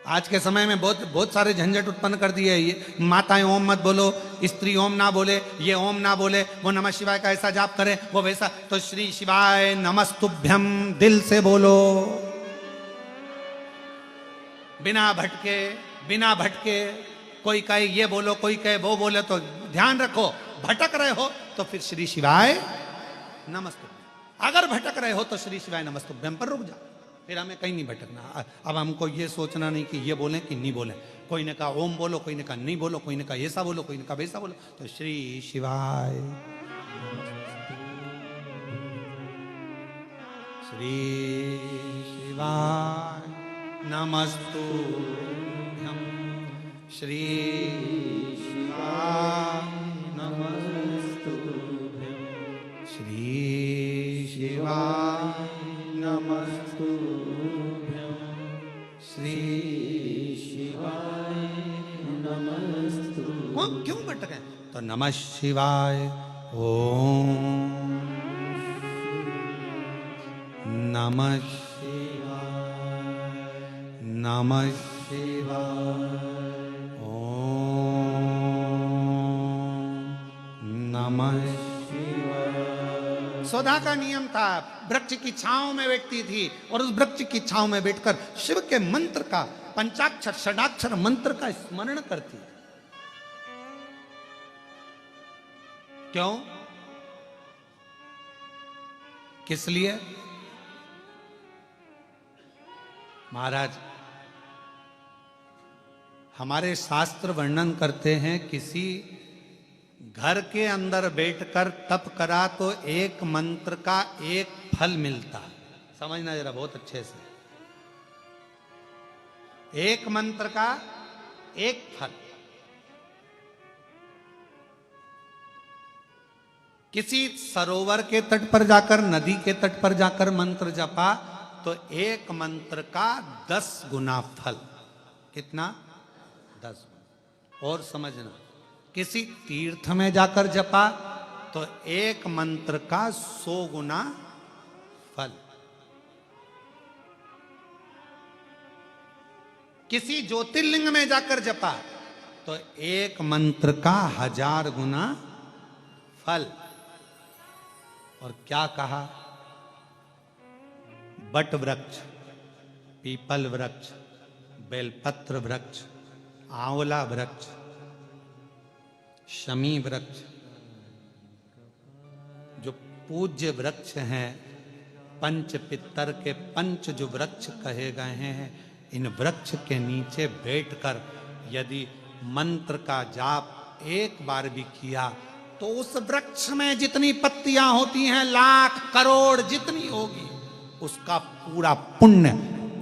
[SPEAKER 1] आज के समय में बहुत सारे झंझट उत्पन्न कर दिए। ये माताएं ओम मत बोलो, स्त्री ओम ना बोले, ये ओम ना बोले, वो नमः शिवाय का ऐसा जाप करे, वो वैसा। तो श्री शिवाय नमस्तुभ्यम दिल से बोलो, बिना भटके। कोई कहे ये बोलो, कोई कहे वो बोले, तो ध्यान रखो भटक रहे हो तो फिर श्री शिवाय नमस्तुभ्यम। अगर भटक रहे हो तो श्री शिवाय नमस्तुभ्यम पर रुक जाओ, फिर हमें कहीं नहीं भटकना। अब हमको ये सोचना नहीं कि ये बोलें कि नहीं बोलें। कोई ने कहा ओम बोलो, कोई ने कहा नहीं बोलो, कोई ने कहा ऐसा बोलो, कोई ने कहा वैसा बोलो। तो श्री शिवाय, श्री शिवाय नमस्तुभ्यम, श्री शिवाय नमस्तुभ्यम, श्री शिवाय नमस्तुभ्यम, श्री शिवाय नमस्तुभ्यम। कौन क्यों भटके? तो नमः शिवाय, ओम नमः शिवाय, नमः शिवाय, ओम नमः शिवाय। सौदा का नियम था, वृक्ष की छांव में बैठती थी और उस वृक्ष की छांव में बैठकर शिव के मंत्र का, पंचाक्षर षडाक्षर मंत्र का स्मरण करती। क्यों? किस लिए? महाराज, हमारे शास्त्र वर्णन करते हैं किसी घर के अंदर बैठकर तप करा तो एक मंत्र का एक फल मिलता। समझना जरा बहुत अच्छे से, एक मंत्र का एक फल। किसी सरोवर के तट पर जाकर, नदी के तट पर जाकर मंत्र जपा तो एक मंत्र का 10 गुना फल। कितना? 10 गुना। और समझना, किसी तीर्थ में जाकर जपा तो एक मंत्र का 100 गुना फल। किसी ज्योतिर्लिंग में जाकर जपा तो एक मंत्र का 1000 गुना फल। और क्या कहा? बट वृक्ष, पीपल वृक्ष, बेलपत्र वृक्ष, आंवला वृक्ष, शमी वृक्ष, जो पूज्य वृक्ष हैं, पंच पितर के पंच जो वृक्ष कहे गए हैं, इन वृक्ष के नीचे बैठकर यदि मंत्र का जाप एक बार भी किया तो उस वृक्ष में जितनी पत्तियां होती हैं, लाख करोड़ जितनी होगी, उसका पूरा पुण्य,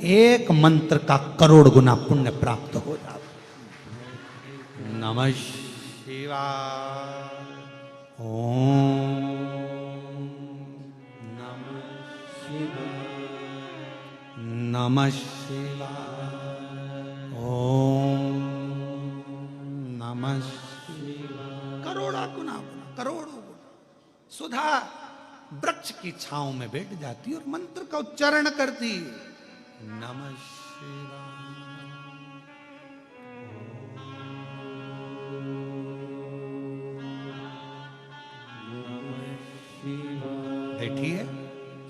[SPEAKER 1] एक मंत्र का करोड़ गुना पुण्य प्राप्त हो जाता। नमः शिवाय, ओम नमः शिवाय, नमः शिवाय, ओम नमः शिवाय। करोड़ा गुना, करोड़ों गुना सुधा वृक्ष की छांव में बैठ जाती और मंत्र का उच्चारण करती। नमः शिवाय, बैठी है,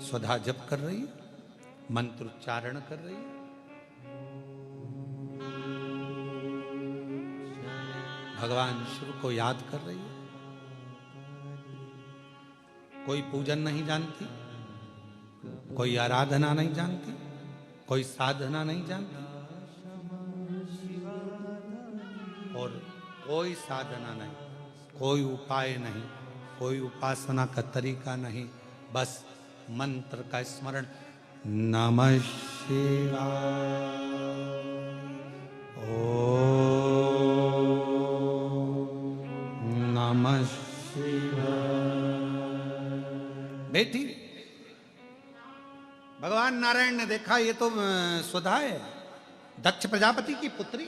[SPEAKER 1] सुधा जप कर रही है, मंत्र उच्चारण कर रही है। भगवान शिव को याद कर रही है। कोई पूजन नहीं जानती, कोई आराधना नहीं जानती, कोई साधना नहीं जानती, और कोई साधना नहीं, कोई उपाय नहीं, कोई उपासना का तरीका नहीं, बस मंत्र का स्मरण। नमः शिवाय, ओम नमः शिवाय। बेटी, भगवान नारायण ने देखा ये तो सुधा है, दक्ष प्रजापति की पुत्री।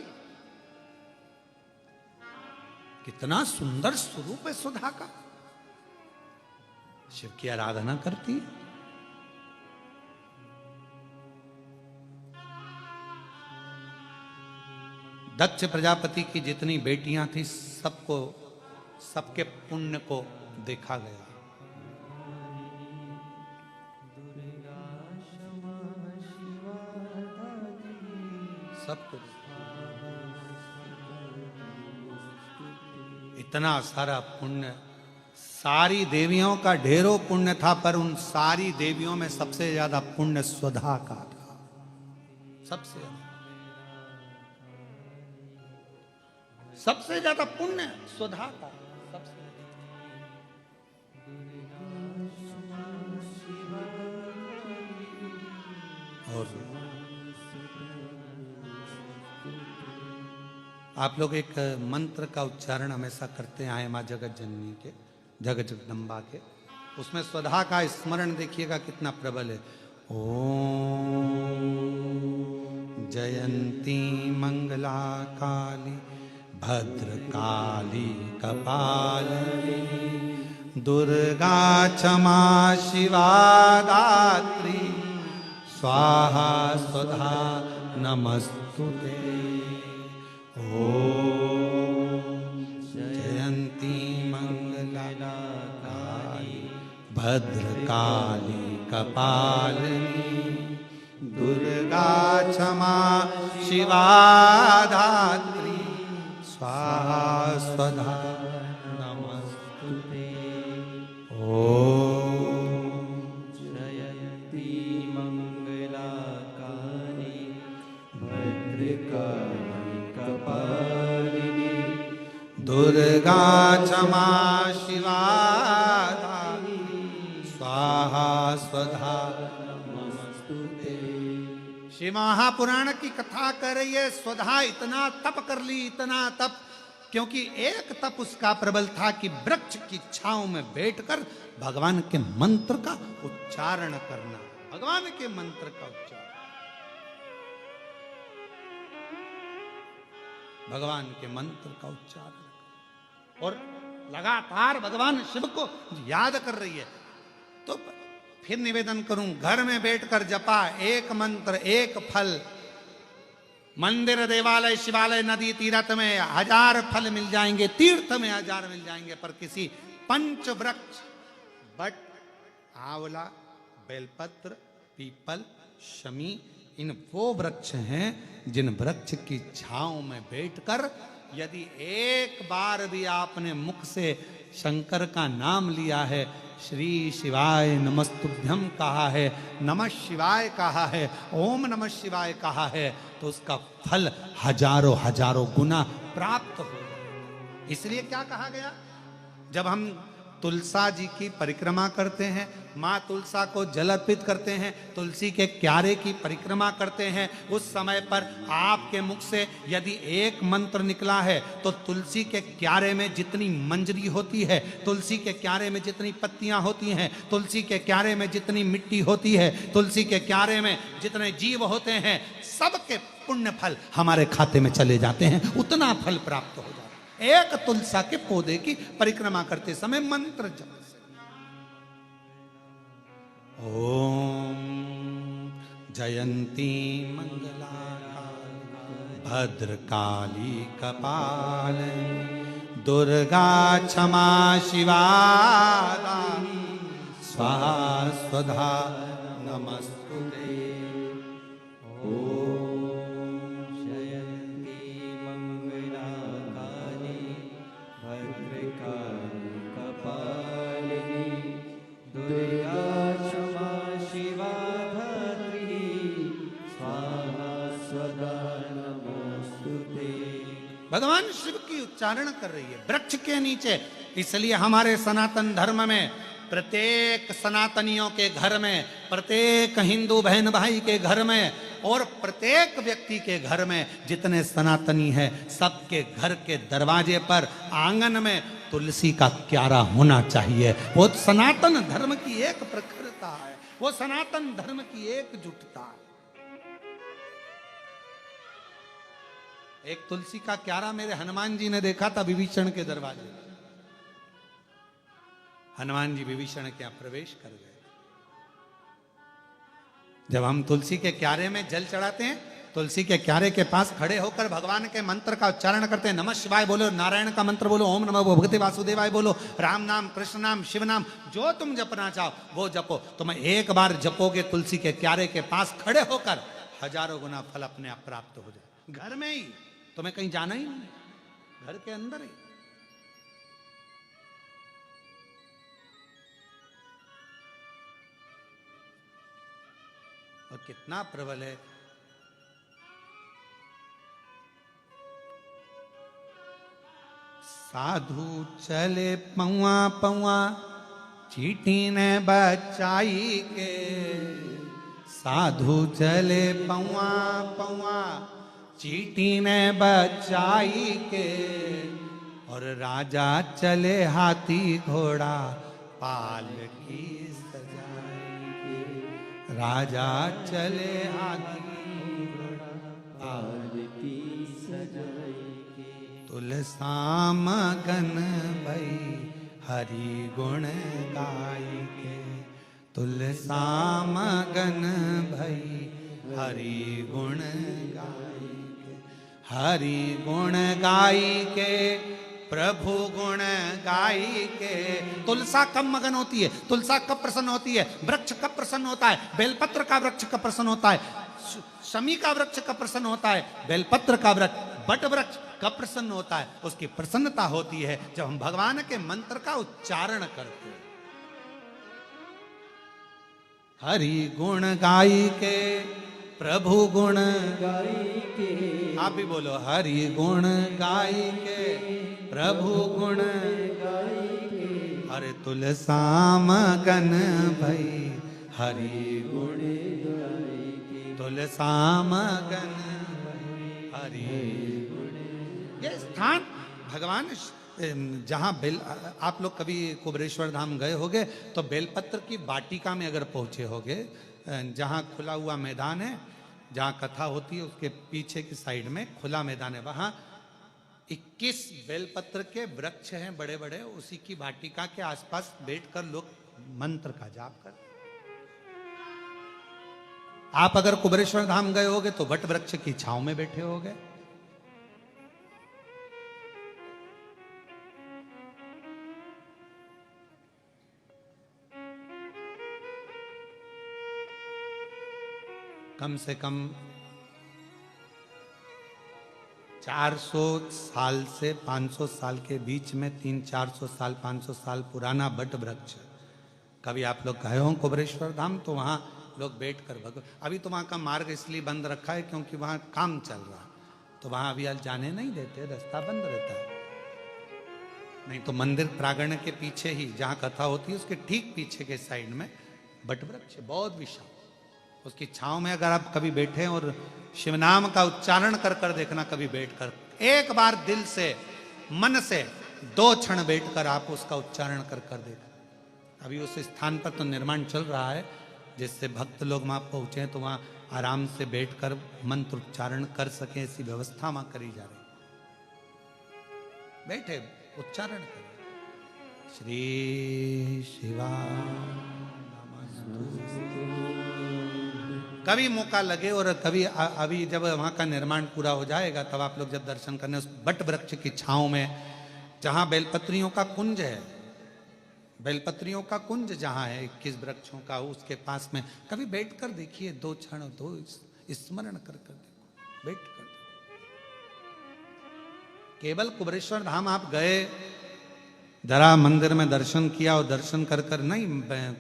[SPEAKER 1] कितना सुंदर स्वरूप है सुधा का। शिव की आराधना करती है। दक्ष प्रजापति की जितनी बेटियां थी, सबको, सबके पुण्य को देखा गया। सबको इतना सारा पुण्य सारी देवियों का ढेरों पुण्य था, पर उन सारी देवियों में सबसे ज्यादा पुण्य स्वधा का था। सबसे ज्यादा पुण्य स्वधा का। और आप लोग एक मंत्र का उच्चारण हमेशा करते आए मां जगत जननी के, जगत जगदम्बा के, उसमें स्वधा का स्मरण देखिएगा कितना प्रबल है। ओम जयंती मंगला काली भद्रकाली कपालिनी दुर्गा क्षमा शिवा दात्री स्वाहा स्वधा नमस्तुते। ओम जयंती मंगला काली भद्रकाली कपालिनी दुर्गा क्षमा शिवा धात्री स्वाहा स्वधा नमस्तुते। ओम
[SPEAKER 2] जयंती मंगला काली भद्रकाली कपालिनी
[SPEAKER 1] दुर्गा क्षमा शिवा धात्री स्वाहा स्वधा नमस्तुते। श्री महापुराण की कथा कर रही है, स्वधा इतना तप कर ली, इतना तप, क्योंकि एक तप उसका प्रबल था कि वृक्ष की छांव में बैठकर भगवान के मंत्र का उच्चारण करना, भगवान के मंत्र का उच्चारण, भगवान के मंत्र का उच्चारण, और लगातार भगवान शिव को याद कर रही है। तो फिर निवेदन करूं, घर में बैठकर जपा एक मंत्र एक फल, मंदिर देवालय शिवालय नदी तीर्थ में 1000 फल मिल जाएंगे, तीर्थ में 1000 मिल जाएंगे, पर किसी पंच वृक्ष बट आंवला बेलपत्र पीपल शमी, इन वो वृक्ष हैं जिन वृक्ष की छांव में बैठकर यदि एक बार भी आपने मुख से शंकर का नाम लिया है, श्री शिवाय नमस्तुभ्यम कहा है, नमः शिवाय कहा है, ओम नमः शिवाय कहा है, तो उसका फल हजारों हजारों गुना प्राप्त हो। इसलिए क्या कहा गया, जब हम तुलसा जी की परिक्रमा करते हैं, माँ तुलसा को जल अर्पित करते हैं, तुलसी के क्यारे की परिक्रमा करते हैं, उस समय पर आपके मुख से यदि एक मंत्र निकला है तो तुलसी के क्यारे में जितनी मंजरी होती है, तुलसी के क्यारे में जितनी पत्तियां होती हैं, तुलसी के क्यारे में जितनी मिट्टी होती है, तुलसी के क्यारे में जितने जीव होते हैं, सबके पुण्य फल हमारे खाते में चले जाते हैं, उतना फल प्राप्त हो जाता है एक तुलसा के पौधे की परिक्रमा करते समय मंत्र जप से। ओम जयंती मंगला भद्रकाली कपालिनी दुर्गा क्षमा शिवा स्वाहा स्वधा नमस्तुते। भगवान शिव की उच्चारण कर रही है वृक्ष के नीचे। इसलिए हमारे सनातन धर्म में प्रत्येक सनातनियों के घर में, प्रत्येक हिंदू बहन भाई के घर में और प्रत्येक व्यक्ति के घर में जितने सनातनी हैं, सबके घर के दरवाजे पर आंगन में तुलसी का क्यारा होना चाहिए। वो सनातन धर्म की एक प्रखरता है, वो सनातन धर्म की एकजुटता है। एक तुलसी का क्यारा मेरे हनुमान जी ने देखा था विभीषण के दरवाजे। हनुमान जी विभीषण के यहां प्रवेश कर गए। जब हम तुलसी के क्यारे में जल चढ़ाते हैं, तुलसी के क्यारे के पास खड़े होकर भगवान के मंत्र का उच्चारण करते हैं। नमः शिवाय बोलो, नारायण का मंत्र बोलो, ओम नमः भगवते वासुदेवाय बोलो, राम नाम कृष्ण नाम शिव नाम जो तुम जपना चाहो वो जपो। तुम एक बार जपोगे तुलसी के क्यारे के पास खड़े होकर, हजारों गुना फल अपने आप प्राप्त हो जाए। घर में ही, तुम्हें कहीं जाना ही नहीं, घर के अंदर ही। और कितना प्रबल है। साधु चले पौआ पौआ चीटी ने बचाई के, साधु चले पौआ पौआ चीटी ने बचाई के, और राजा चले हाथी घोड़ा पालकी सजाई के। राजा चले हाथी घोड़ा
[SPEAKER 2] पालकी सजाई के।
[SPEAKER 1] तुलसाम गन भई हरि गुण गाई के, तुलसाम गन भई हरि गुण गाई के। हरि गुण गाई के प्रभु गुण गाई के। तुलसा कब मगन होती है, तुलसा कब प्रसन्न होती है, वृक्ष कब प्रसन्न होता है, बेलपत्र का वृक्ष कब प्रसन्न होता है, शमी का वृक्ष कब प्रसन्न होता है, बेलपत्र का वृक्ष, बट वृक्ष कब प्रसन्न होता है। उसकी प्रसन्नता होती है जब हम भगवान के मंत्र का उच्चारण करते हैं। हरि गुण गाई के प्रभु गुण
[SPEAKER 2] गाई के।
[SPEAKER 1] आप भी बोलो, हरि गुण गाई के प्रभु गुण
[SPEAKER 2] गाई के।
[SPEAKER 1] हरे तुलसाम गन भई हरि
[SPEAKER 2] गुण गाई के।
[SPEAKER 1] तुलसाम गन हरि। ये स्थान भगवान जहाँ बेल, आप लोग कभी कुबरेश्वर धाम गए होगे तो बेलपत्र की वाटिका में अगर पहुंचे होगे, जहाँ खुला हुआ मैदान है, जहाँ कथा होती है उसके पीछे की साइड में खुला मैदान है, वहाँ 21 बेलपत्र के वृक्ष हैं बड़े बड़े। उसी की वाटिका के आसपास बैठकर लोग मंत्र का जाप कर। आप अगर कुबरेश्वर धाम गए होगे तो वट वृक्ष की छांव में बैठे होगे। कम से कम 400 साल से 500 साल के बीच में 300-400 साल 500 साल पुराना बट वृक्ष। कभी आप लोग गए हो कुबरेश्वर धाम तो वहाँ लोग बैठकर अभी तो वहाँ का मार्ग इसलिए बंद रखा है क्योंकि वहाँ काम चल रहा है, तो वहाँ अभी जाने नहीं देते, रास्ता बंद रहता है। नहीं तो मंदिर प्रांगण के पीछे ही जहाँ कथा होती है उसके ठीक पीछे के साइड में बट वृक्ष बहुत विशाल, उसकी छांव में अगर आप कभी बैठे और शिव नाम का उच्चारण कर कर देखना, कभी बैठकर एक बार दिल से मन से 2 क्षण बैठकर आप उसका उच्चारण कर कर देखना। अभी उस स्थान पर तो निर्माण चल रहा है, जिससे भक्त लोग वहां पहुंचे तो वहां आराम से बैठकर मंत्र उच्चारण कर सके, ऐसी व्यवस्था वहां करी जा रही। बैठे उच्चारण करें, श्री शिवा। कभी मौका लगे और कभी अभी जब वहाँ का निर्माण पूरा हो जाएगा तब आप लोग जब दर्शन करने उस बट वृक्ष की छांव में, जहाँ बेलपत्रियों का कुंज है, बेलपत्रियों का कुंज जहाँ है 21 वृक्षों का, उसके पास में कभी बैठ कर देखिए 2 क्षण, 2 स्मरण कर कर देखो, बैठ कर। केवल कुबरेश्वर धाम आप गए, जरा मंदिर में दर्शन किया और दर्शन कर कर नहीं,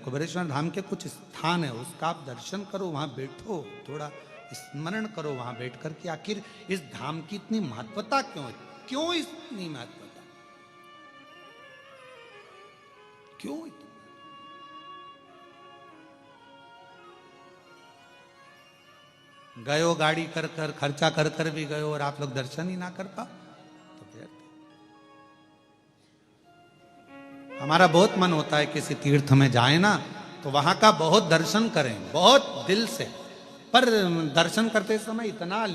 [SPEAKER 1] कुबरेश्वर धाम के कुछ स्थान है उसका आप दर्शन करो, वहां बैठो, थोड़ा स्मरण करो वहां बैठकर कि आखिर इस धाम की इतनी महत्वता क्यों है, क्यों इतनी महत्वता, क्यों इतनी। गयो गाड़ी कर कर, खर्चा कर कर भी गयो और आप लोग दर्शन ही ना कर पाओ तो फिर हमारा बहुत मन होता है किसी तीर्थ में जाए ना तो वहां का बहुत दर्शन करें, बहुत दिल से, पर दर्शन करते समय इतना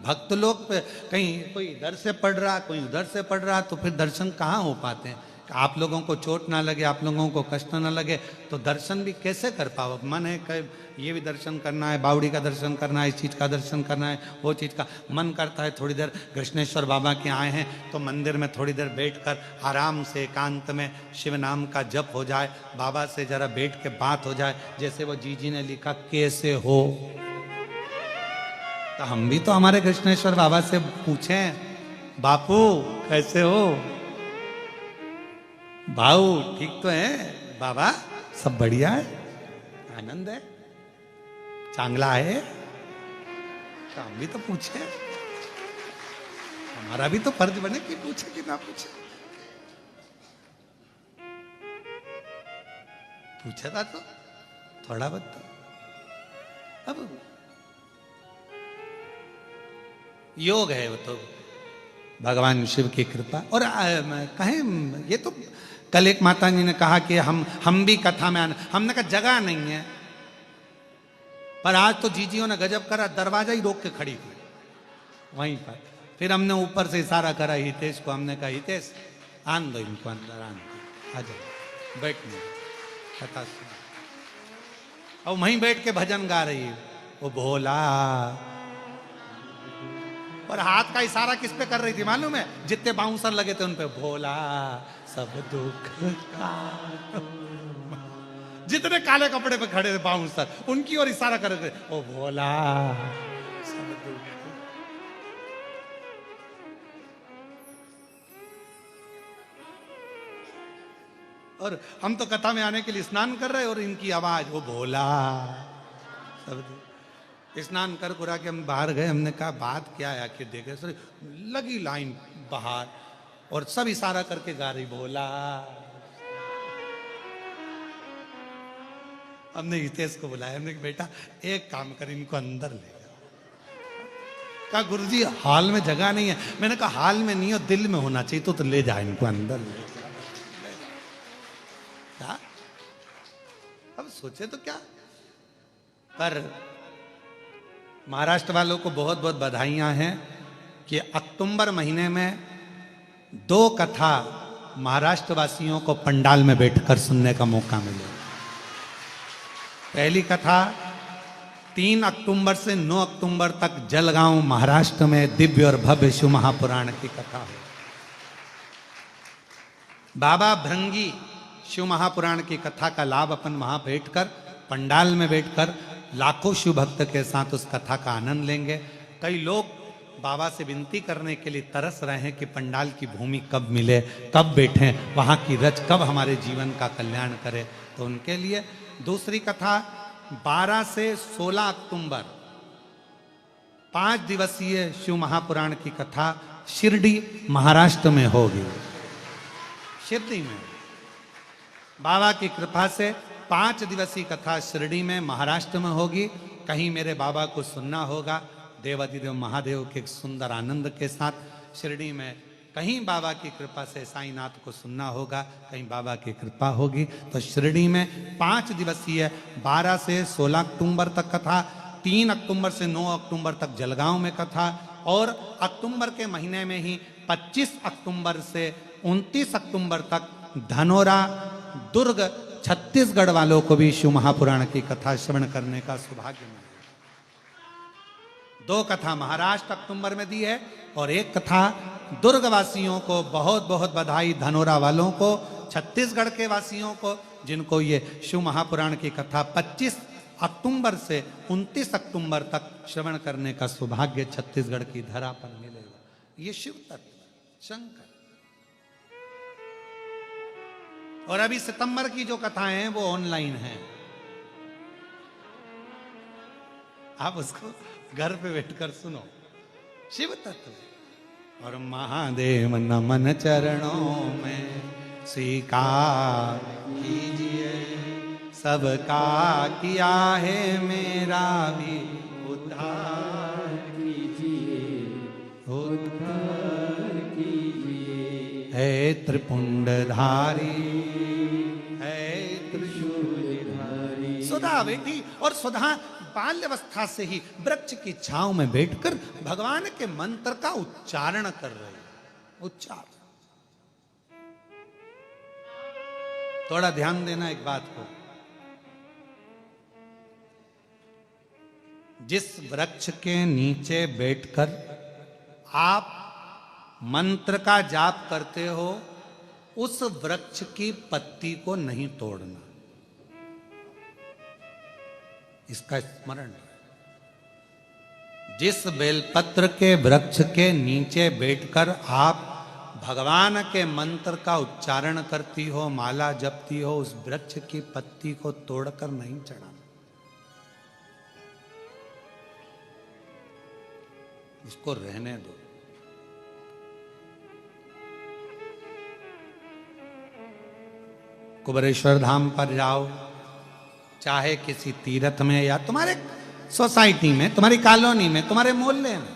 [SPEAKER 1] भक्त लोग कहीं कोई इधर से पढ़ रहा, कोई उधर से पढ़ रहा, तो फिर दर्शन कहाँ हो पाते हैं। आप लोगों को चोट ना लगे, आप लोगों को कष्ट ना लगे तो दर्शन भी कैसे कर पाओ। मन है कि ये भी दर्शन करना है, बावड़ी का दर्शन करना है, इस चीज़ का दर्शन करना है, वो चीज़ का मन करता है। थोड़ी देर कृष्णेश्वर बाबा के आए हैं तो मंदिर में थोड़ी देर बैठकर आराम से एकांत में शिव नाम का जप हो जाए, बाबा से जरा बैठ के बात हो जाए। जैसे वो जी ने लिखा कैसे हो, तो हम भी तो हमारे कृष्णेश्वर बाबा से पूछें, बापू कैसे हो, भाऊ ठीक तो है, बाबा सब बढ़िया है, आनंद है, चांगला है? तो हम भी तो पूछे, हमारा भी तो फर्ज बने कि पूछे कि ना पूछे। पूछा था तो थोड़ा बहुत तो। अब योग है वो तो, भगवान शिव की कृपा। और कहें ये तो कल एक माता जी ने कहा कि हम भी कथा में आना, हमने कहा जगह नहीं है। पर आज तो जीजियों ने गजब करा, दरवाजा ही रोक के खड़ी हुई वहीं पर। फिर हमने ऊपर से इशारा करा हितेश को, हमने कहा हितेश आन दो इनको अंदर, आन दो, आ जाओ बैठने कथा सुन। और वहीं बैठ के भजन गा रही है वो भोला। और हाथ का इशारा किस पे कर रही थी मालूम है? जितने बाउंसर लगे थे उन पे, भोला सब दुख का। जितने काले कपड़े पे खड़े थे बाउंसर, उनकी ओर इशारा कर रहे थे, ओ भोला सब दुख। और हम तो कथा में आने के लिए स्नान कर रहे और इनकी आवाज वो भोला सब दुख। स्नान कर कुरा के हम बाहर गए, हमने कहा बात क्या है आखिर, देखे सर लगी लाइन बाहर और सब इशारा करके गा रही भोला। हमने हितेश को बुलाया, हमने कहा बेटा एक काम कर इनको अंदर ले जा। कहा गुरुजी हाल में जगह नहीं है। मैंने कहा हाल में नहीं हो, दिल में होना चाहिए, तो ले जा इनको अंदर ले जा। क्या अब सोचे तो क्या। पर महाराष्ट्र वालों को बहुत बहुत बधाइयां हैं कि अक्टूबर महीने में 2 कथा महाराष्ट्र वासियों को पंडाल में बैठकर सुनने का मौका मिले। पहली कथा 3 अक्टूबर से 9 अक्टूबर तक जलगांव महाराष्ट्र में दिव्य और भव्य शिव महापुराण की कथा है। बाबा भृंगी शिव महापुराण की कथा का लाभ अपन वहां बैठकर पंडाल में बैठकर लाखों शिव भक्त के साथ उस कथा का आनंद लेंगे। कई लोग बाबा से विनती करने के लिए तरस रहे हैं कि पंडाल की भूमि कब मिले, कब बैठें, वहाँ की रच कब हमारे जीवन का कल्याण करे। तो उनके लिए दूसरी कथा 12 से 16 अक्टूबर 5 दिवसीय शिव महापुराण की कथा शिरडी महाराष्ट्र में होगी। शिरडी में बाबा की कृपा से 5 दिवसीय कथा शिरडी में महाराष्ट्र में होगी। कहीं मेरे बाबा को सुनना होगा देवाधिदेव महादेव के सुंदर आनंद के साथ शिरडी में, कहीं बाबा की कृपा से साईनाथ को सुनना होगा, कहीं बाबा की कृपा होगी तो शिरडी में 5 दिवसीय 12 से 16 अक्टूबर तक कथा, 3 अक्टूबर से 9 अक्टूबर तक जलगांव में कथा, और अक्टूबर के महीने में ही 25 अक्टूबर से 29 अक्टूबर तक धनोरा दुर्ग छत्तीसगढ़ वालों को भी शिव महापुराण की कथा श्रवण करने का सौभाग्य मिला। 2 कथा महाराष्ट्र अक्टूबर में दी है और 1 कथा दुर्ग वासियों को बहुत बहुत बधाई, धनोरा वालों को, छत्तीसगढ़ के वासियों को जिनको ये शिव महापुराण की कथा 25 अक्टूबर से 29 अक्टूबर तक श्रवण करने का सौभाग्य छत्तीसगढ़ की धरा पर मिलेगा। ये शिव तत्व शंकर। और अभी सितंबर की जो कथाएं हैं वो ऑनलाइन हैं, आप उसको घर पे बैठकर सुनो। शिव तत्व और महादेव नमन चरणों में स्वीकार कीजिए, सबका किया है मेरा भी उद्धार कीजिए, उद्धार कीजिए। है त्रिपुंडधारी है त्रिशूलधारी। सुधा बेटी और सुधा बाल्यावस्था से ही वृक्ष की छांव में बैठकर भगवान के मंत्र का उच्चारण कर रहे हैं। उच्चारण थोड़ा ध्यान देना एक बात को, जिस वृक्ष के नीचे बैठकर आप मंत्र का जाप करते हो उस वृक्ष की पत्ती को नहीं तोड़ना, इसका स्मरण। जिस बेलपत्र के वृक्ष के नीचे बैठकर आप भगवान के मंत्र का उच्चारण करती हो, माला जपती हो, उस वृक्ष की पत्ती को तोड़कर नहीं चढ़ाना। उसको रहने दो। कुबेरेश्वर धाम पर जाओ, चाहे किसी तीर्थ में या तुम्हारे सोसाइटी में, तुम्हारी कॉलोनी में, तुम्हारे मोहल्ले में।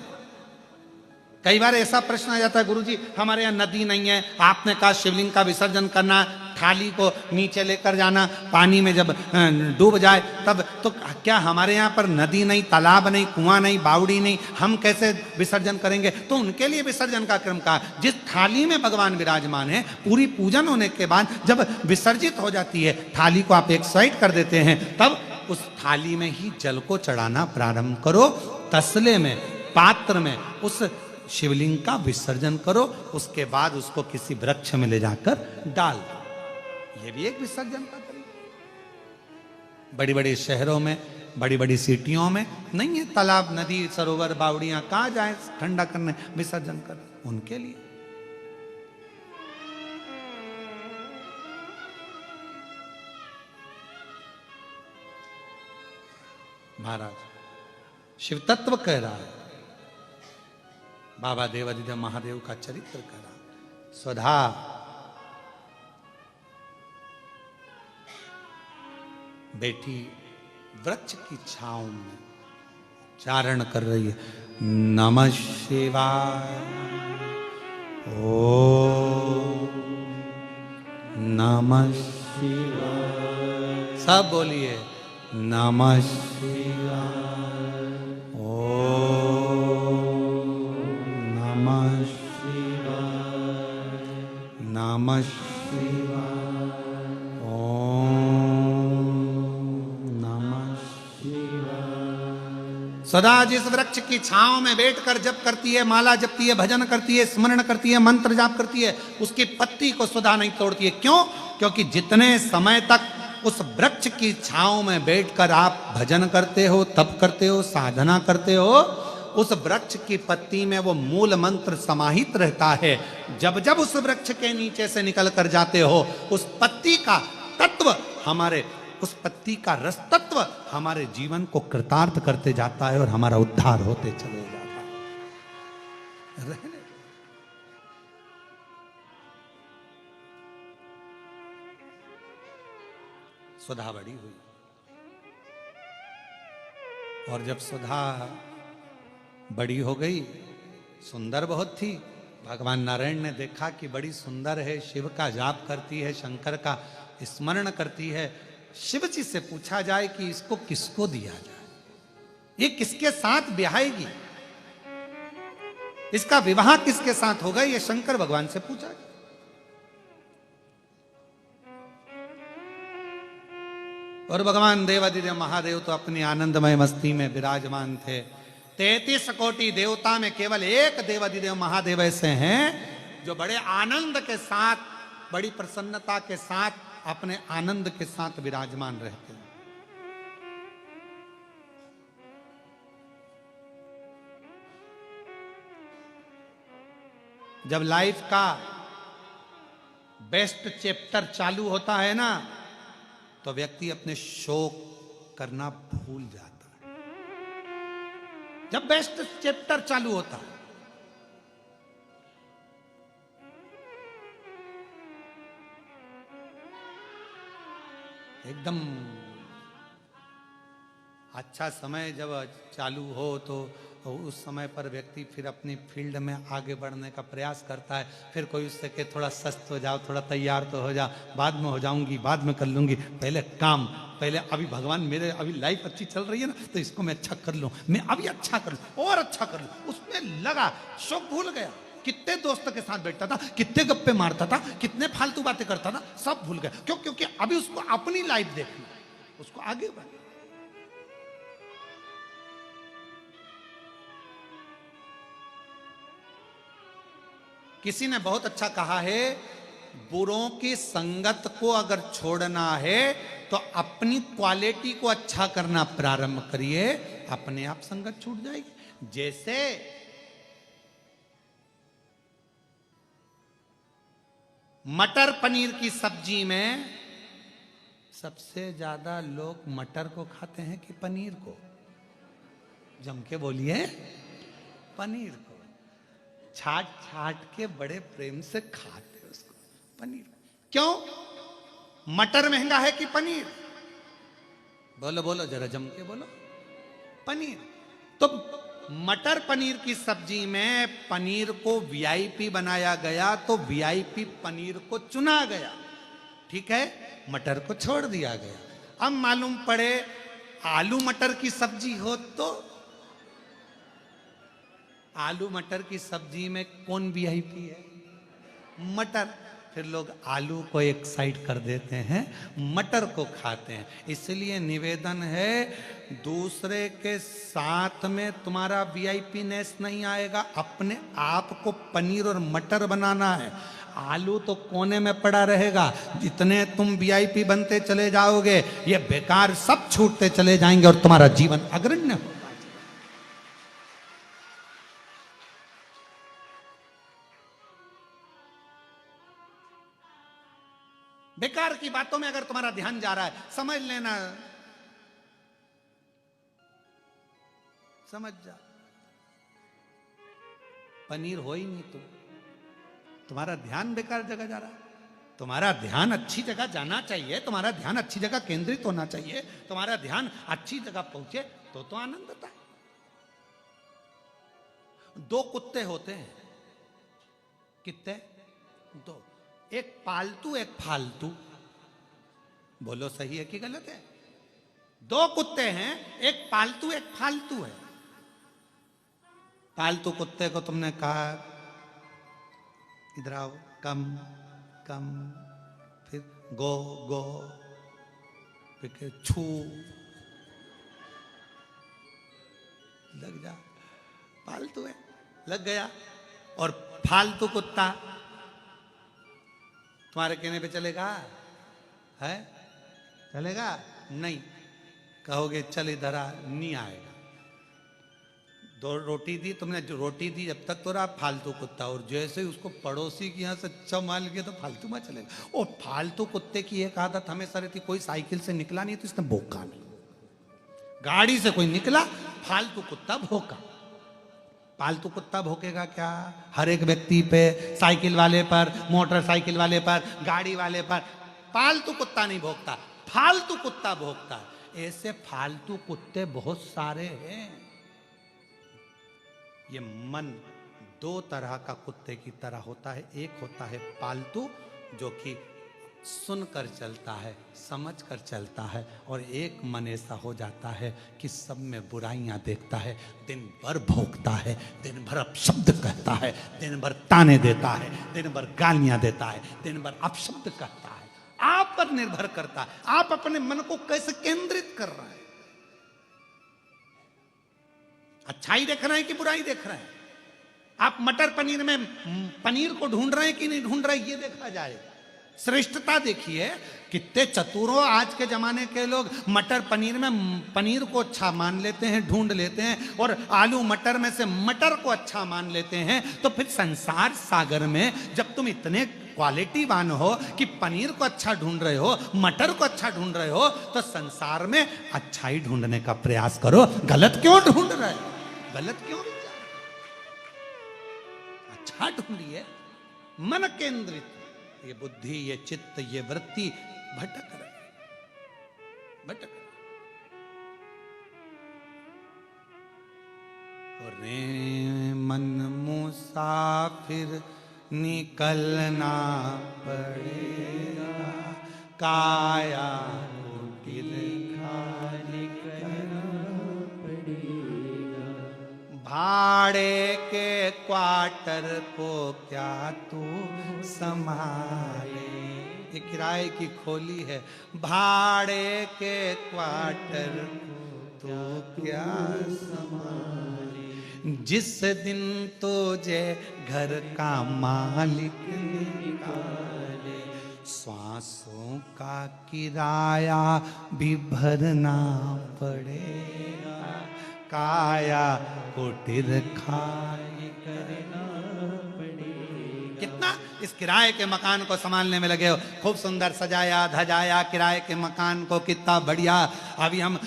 [SPEAKER 1] कई बार ऐसा प्रश्न आ जाता है, गुरुजी हमारे यहाँ नदी नहीं है, आपने कहा शिवलिंग का विसर्जन करना, थाली को नीचे लेकर जाना, पानी में जब डूब जाए तब, तो क्या हमारे यहाँ पर नदी नहीं, तालाब नहीं, कुआं नहीं, बावड़ी नहीं, हम कैसे विसर्जन करेंगे? तो उनके लिए विसर्जन का क्रम कहा। जिस थाली में भगवान विराजमान है, पूरी पूजन होने के बाद जब विसर्जित हो जाती है, थाली को आप एक साइड कर देते हैं, तब उस थाली में ही जल को चढ़ाना प्रारंभ करो। तसले में, पात्र में उस शिवलिंग का विसर्जन करो। उसके बाद उसको किसी वृक्ष में ले जाकर डाल दो। यह भी एक विसर्जन का तरीका। बड़ी बड़ी शहरों में, बड़ी बड़ी सिटियों में नहीं है तालाब, नदी, सरोवर, बावड़ियां, कहां जाए ठंडा करने, विसर्जन कर उनके लिए। महाराज शिव तत्व कह रहा है, बाबा देवादिदेव महादेव का चरित्र कह रहा। स्वधा बेटी वृक्ष की छांव में चारण कर रही है, नमः शिवाय, ओ नमः शिवाय, सब बोलिए नमः शिवाय, ओ नमः शिवाय, नमः शिवाय, ओम नमः शिवाय। सदा जिस वृक्ष की छांव में बैठकर जप करती है, माला जपती है, भजन करती है, स्मरण करती है, मंत्र जाप करती है, उसकी पत्ती को सुधा नहीं तोड़ती है। क्यों? क्योंकि जितने समय तक उस वृक्ष की छांव में बैठकर आप भजन करते हो, तप करते हो, साधना करते हो, उस वृक्ष की पत्ती में वो मूल मंत्र समाहित रहता है। जब जब उस वृक्ष के नीचे से निकल कर जाते हो, उस पत्ती का तत्व हमारे, उस पत्ती का रस तत्व हमारे जीवन को कृतार्थ करते जाता है और हमारा उद्धार होते चले जाता है। रहने सुधा बड़ी हुई, और जब सुधा बड़ी हो गई, सुंदर बहुत थी, भगवान नारायण ने देखा कि बड़ी सुंदर है, शिव का जाप करती है, शंकर का स्मरण करती है। शिव जी से पूछा जाए कि इसको किसको दिया जाए, ये किसके साथ ब्याहेगी, इसका विवाह किसके साथ होगा, ये शंकर भगवान से पूछा गया। और भगवान देवादिदेव महादेव तो अपनी आनंदमय मस्ती में विराजमान थे। 33 कोटि देवता में केवल एक देवादिदेव महादेव ऐसे हैं जो बड़े आनंद के साथ, बड़ी प्रसन्नता के साथ, अपने आनंद के साथ विराजमान रहते हैं। जब लाइफ का बेस्ट चैप्टर चालू होता है ना, तो व्यक्ति अपने शोक करना भूल जाता है। जब बेस्ट चैप्टर चालू होता है, एकदम अच्छा समय जब चालू हो, तो उस समय पर व्यक्ति फिर अपनी फील्ड में आगे बढ़ने का प्रयास करता है। फिर कोई उससे कहे थोड़ा सस्त हो जाओ, थोड़ा तैयार तो हो जा, बाद में हो जाऊंगी, बाद में कर लूंगी, पहले काम, पहले अभी भगवान मेरे, अभी लाइफ अच्छी चल रही है ना, तो इसको मैं अच्छा कर लूं, मैं अभी अच्छा कर लूं और अच्छा कर लूं। उसमें लगा, शौक भूल गया। कितने दोस्तों के साथ बैठता था, कितने गप्पे मारता था, कितने फालतू बातें करता था, सब भूल गया। क्यों? क्योंकि अभी उसको अपनी लाइफ देखना, उसको आगे बढ़ना। किसी ने बहुत अच्छा कहा है, बुरों की संगत को अगर छोड़ना है तो अपनी क्वालिटी को अच्छा करना प्रारंभ करिए, अपने आप संगत छूट जाएगी। जैसे मटर पनीर की सब्जी में सबसे ज्यादा लोग मटर को खाते हैं कि पनीर को? जम के बोलिए। पनीर को छाट छाट के बड़े प्रेम से खाते उसको पनीर। क्यों? मटर महंगा है कि पनीर? बोलो बोलो जरा जम के बोलो। पनीर। तो मटर पनीर की सब्जी में पनीर को वीआईपी बनाया गया, तो वीआईपी पनीर को चुना गया। ठीक है, मटर को छोड़ दिया गया। अब मालूम पड़े आलू मटर की सब्जी हो तो आलू मटर की सब्जी में कौन वीआईपी है? मटर। फिर लोग आलू को एक साइड कर देते हैं, मटर को खाते हैं। इसलिए निवेदन है, दूसरे के साथ में तुम्हारा वीआईपीनेस नहीं आएगा, अपने आप को पनीर और मटर बनाना है। आलू तो कोने में पड़ा रहेगा। जितने तुम वीआईपी बनते चले जाओगे, ये बेकार सब छूटते चले जाएंगे और तुम्हारा जीवन अग्रण्य होगा। बेकार की बातों में अगर तुम्हारा ध्यान जा रहा है, समझ लेना, समझ जा, पनीर हो ही नहीं तुम, तुम्हारा ध्यान बेकार जगह जा रहा है। तुम्हारा ध्यान अच्छी जगह जाना चाहिए, तुम्हारा ध्यान अच्छी जगह केंद्रित होना चाहिए, तुम्हारा ध्यान अच्छी जगह पहुंचे तो आनंद आता है। दो कुत्ते होते हैं, कितने? दो, एक पालतू एक फालतू। बोलो सही है कि गलत है? दो कुत्ते हैं, एक पालतू एक फालतू है। पालतू कुत्ते को तुमने कहा इधर आओ, कम कम, फिर गो गो, फिर छू, लग जा, पालतू है, लग गया। और फालतू कुत्ता तुम्हारे कहने पे चलेगा? है? चलेगा नहीं। कहोगे चल इधर आ, नहीं आएगा। दो रोटी दी तुमने, जो रोटी दी जब तक तो रहा फालतू कुत्ता, और जैसे ही उसको पड़ोसी की यहाँ से अच्छा मान लिया तो फालतू में चलेगा। और फालतू कुत्ते की एक आदत हमेशा रहती, कोई साइकिल से निकला नहीं तो इसने भौंका नहीं, गाड़ी से कोई निकला फालतू कुत्ता भौंका। पालतू कुत्ता भौंकेगा क्या? हर एक व्यक्ति पे, साइकिल वाले पर, मोटरसाइकिल वाले पर, गाड़ी वाले पर। पालतू कुत्ता नहीं भौंकता, फालतू कुत्ता भौंकता है। ऐसे फालतू कुत्ते बहुत सारे हैं। ये मन दो तरह का कुत्ते की तरह होता है। एक होता है पालतू, जो कि सुनकर चलता है, समझकर चलता है, और एक मन ऐसा हो जाता है कि सब में बुराइयां देखता है, दिन भर भौंकता है, दिन भर अपशब्द कहता है, दिन भर ताने देता है, दिन भर गालियां देता है, दिन भर अपशब्द कहता है। आप पर निर्भर करता है, आप अपने मन को कैसे केंद्रित कर रहे हैं। अच्छाई देख रहे हैं कि बुराई देख रहे हैं? आप मटर पनीर में पनीर को ढूंढ रहे हैं कि नहीं ढूंढ रहे, ये देखा जाए। श्रेष्ठता देखिए, कितने चतुरों आज के जमाने के लोग मटर पनीर में पनीर को अच्छा मान लेते हैं, ढूंढ लेते हैं, और आलू मटर में से मटर को अच्छा मान लेते हैं। तो फिर संसार सागर में जब तुम इतने क्वालिटीवान हो कि पनीर को अच्छा ढूंढ रहे हो, मटर को अच्छा ढूंढ रहे हो, तो संसार में अच्छाई ढूंढने का प्रयास करो। गलत क्यों ढूंढ रहे हो? गलत क्यों? अच्छा ढूंढिए। मन केंद्रित, ये बुद्धि, ये चित्त, ये वृत्ति भटक रहे, भटक रहे। और रे मन मुसाफिर निकलना पड़ेगा, काया कुटिल खाली करना पड़ेगा। भाड़े के क्वार्टर को क्या तू संभाले? ये किराए की खोली है। भाड़े के क्वार्टर को तो क्या संभाले? जिस दिन तुझे घर का मालिक निकाले, सांसों का किराया भी भरना पड़ेगा, काया कुटिर खाली करना पड़ेगा। कितना इस किराए के मकान को संभालने में लगे हो। खूब सुंदर सजाया धजाया किराए के मकान को, कितना बढ़िया। अभी हम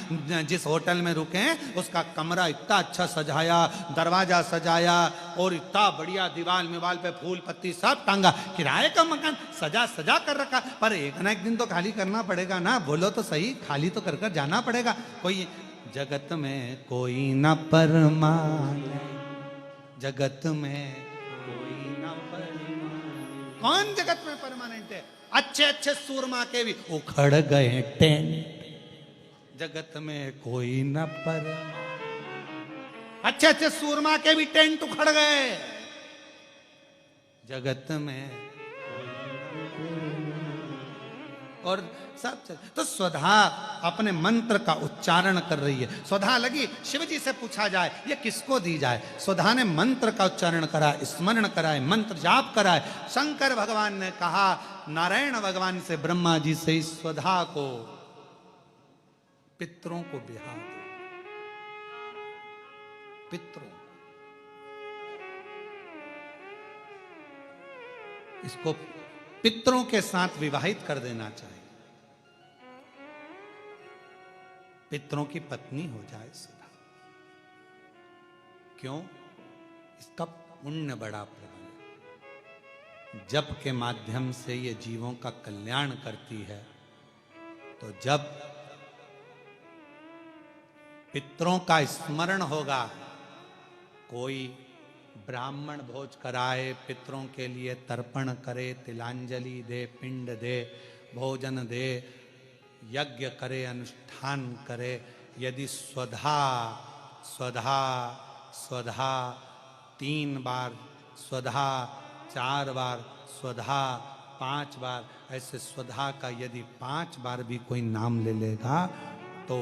[SPEAKER 1] जिस होटल में रुके हैं उसका कमरा इतना अच्छा सजाया, दरवाजा सजाया और इतना बढ़िया दीवार मिवाल पे फूल पत्ती सब टांगा। किराए का मकान सजा सजा कर रखा, पर एक ना एक दिन तो खाली करना पड़ेगा ना। बोलो तो सही, खाली तो कर कर जाना पड़ेगा। कोई जगत में कोई न परमाने, जगत में कोई न परमाने। कौन जगत में परमानेंट है? अच्छे अच्छे सूरमा के भी उखड़ गए टेंट। जगत में कोई न परमाने, अच्छे अच्छे सूरमा के भी टेंट उखड़ गए। जगत में और सब तो स्वधा अपने मंत्र का उच्चारण कर रही है। स्वधा लगी शिव जी से पूछा जाए ये किसको दी जाए। स्वधा ने मंत्र का उच्चारण करा, स्मरण कराए, मंत्र जाप कराए। शंकर भगवान ने कहा नारायण भगवान से ब्रह्मा जी से इस स्वधा को पितरों को बिहा दो। पितरों, इसको पितरों के साथ विवाहित कर देना चाहिए। पितरों की पत्नी हो जाए सुधा। क्यों? इसका पुण्य बड़ा प्रबल है। जप के माध्यम से ये जीवों का कल्याण करती है। तो जब पितरों का स्मरण होगा, कोई ब्राह्मण भोज कराए, पितरों के लिए तर्पण करे, तिलांजलि दे, पिंड दे, भोजन दे, यज्ञ करे, अनुष्ठान करे। यदि स्वधा स्वधा स्वधा 3 बार, स्वधा 4 बार, स्वधा 5 बार, ऐसे स्वधा का यदि 5 बार भी कोई नाम ले लेगा तो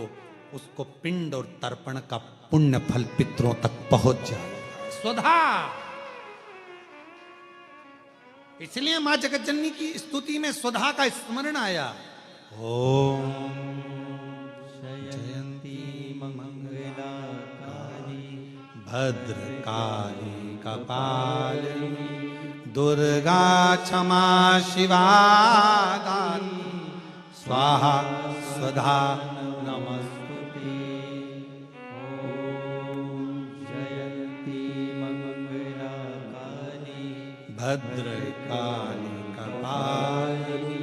[SPEAKER 1] उसको पिंड और तर्पण का पुण्य फल पितरों तक पहुंच जाएगा। स्वधा। इसलिए मां जगतजननी की स्तुति में स्वधा का स्मरण आया। ओम
[SPEAKER 2] जयंती मंगला काली
[SPEAKER 1] भद्रकाली कपालिनी दुर्गा क्षमा शिवा दानी स्वाहा स्वधा
[SPEAKER 2] नमस्तुते। ओम जयंती मंगला काली
[SPEAKER 1] भद्रकाली कपालिनी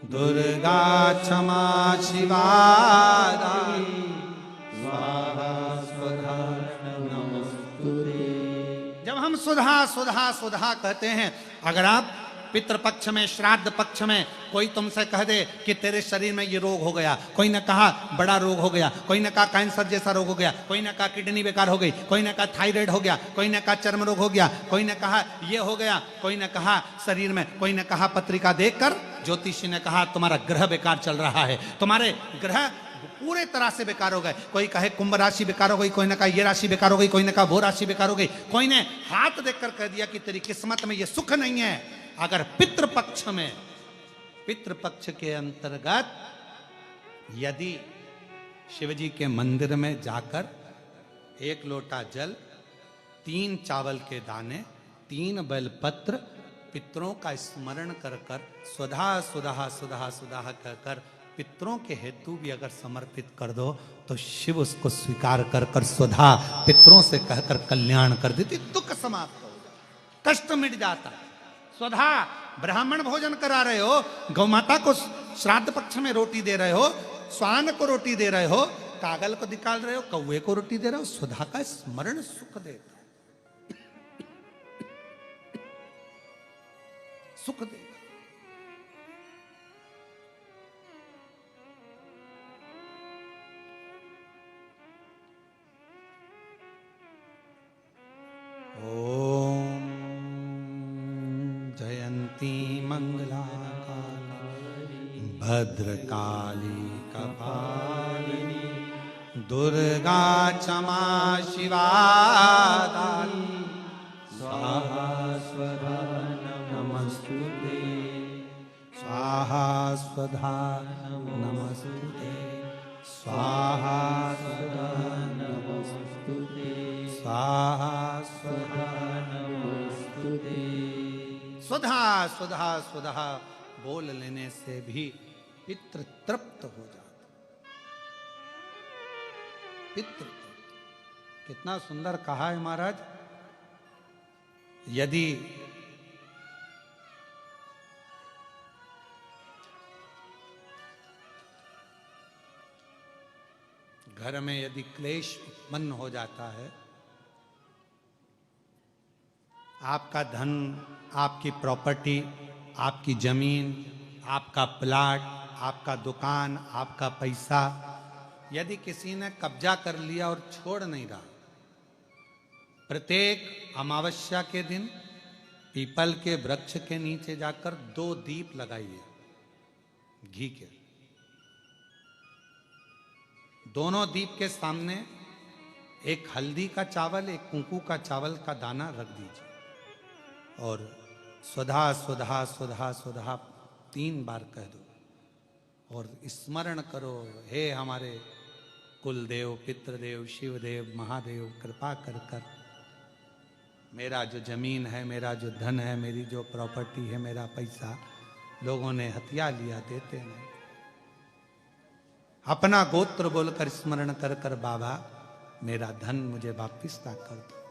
[SPEAKER 1] दुर्गा क्षमा शिवा दानी स्वाहा स्वधा
[SPEAKER 2] नमस्तुते।
[SPEAKER 1] जब हम सुधा सुधा सुधा कहते हैं, अगर आप पितृपक्ष में, श्राद्ध पक्ष में कोई तुमसे कह दे कि तेरे शरीर में ये रोग हो गया, कोई ने कहा बड़ा रोग हो गया, कोई ने कहा कैंसर जैसा रोग हो गया, कोई ने कहा किडनी बेकार हो गई, कोई ने कहा थायराइड हो गया, कोई ने कहा चर्म रोग हो गया, कोई ने कहा ये हो गया, कोई ने कहा शरीर में, कोई ने कहा पत्रिका देखकर ज्योतिषी ने कहा तुम्हारा ग्रह बेकार चल रहा है, तुम्हारे ग्रह पूरे तरह से बेकार हो गए। कोई कहे कुंभ राशि बेकार हो गई, कोई ने कहा ये राशि बेकार हो गई, कोई ने कहा वो राशि बेकार हो गई, कोई ने हाथ देखकर कह दिया कि तेरी किस्मत में ये सुख नहीं है। अगर पितृपक्ष में, पितृपक्ष के अंतर्गत यदि शिवजी के मंदिर में जाकर 1 लोटा जल, 3 चावल के दाने, 3 बेलपत्र पितरों का स्मरण कर कर सुधा सुधा सुधा सुधा कहकर पितरों के हेतु भी अगर समर्पित कर दो तो शिव उसको स्वीकार कर कर सुधा पितरों से कहकर कल्याण कर देती, दुख समाप्त हो जाता, कष्ट मिट जाता। स्वधा ब्राह्मण भोजन करा रहे हो, गौ माता को श्राद्ध पक्ष में रोटी दे रहे हो, स्वान को रोटी दे रहे हो, कागल को निकाल रहे हो, कौवे को रोटी दे रहे हो। स्वधा का स्मरण सुख देता, सुख देता। ओम जयंती मंगला काली भद्रकाली कपालिनी दुर्गा क्षमा शिवा दानी
[SPEAKER 2] स्वाहा स्वधा नमस्तुते।
[SPEAKER 1] स्वाहा स्वधा नमस्ते स्वाहा स्वधा
[SPEAKER 2] नमस्तुते।
[SPEAKER 1] स्वाहा स्वधा
[SPEAKER 2] नमस्तुते।
[SPEAKER 1] स्वधा सुधा सुधा सुधा बोल लेने से भी पितृ तृप्त हो जाता। पितृ कितना सुंदर कहा है महाराज। यदि घर में यदि क्लेश उत्पन्न हो जाता है, आपका धन, आपकी प्रॉपर्टी, आपकी जमीन, आपका प्लाट, आपका दुकान, आपका पैसा, यदि किसी ने कब्जा कर लिया और छोड़ नहीं रहा, प्रत्येक अमावस्या के दिन पीपल के वृक्ष के नीचे जाकर 2 दीप लगाइए घी के। दोनों दीप के सामने एक हल्दी का चावल, एक कुंकू का चावल का दाना रख दीजिए और सुधा सुधा सुधा सुधा 3 बार कह दो और स्मरण करो, हे हमारे कुलदेव, पितृदेव, शिवदेव, महादेव, कृपा कर कर मेरा जो जमीन है, मेरा जो धन है, मेरी जो प्रॉपर्टी है, मेरा पैसा लोगों ने हथिया लिया, देते नहीं। अपना गोत्र बोलकर स्मरण कर कर बाबा मेरा धन मुझे वापिस ना कर दो।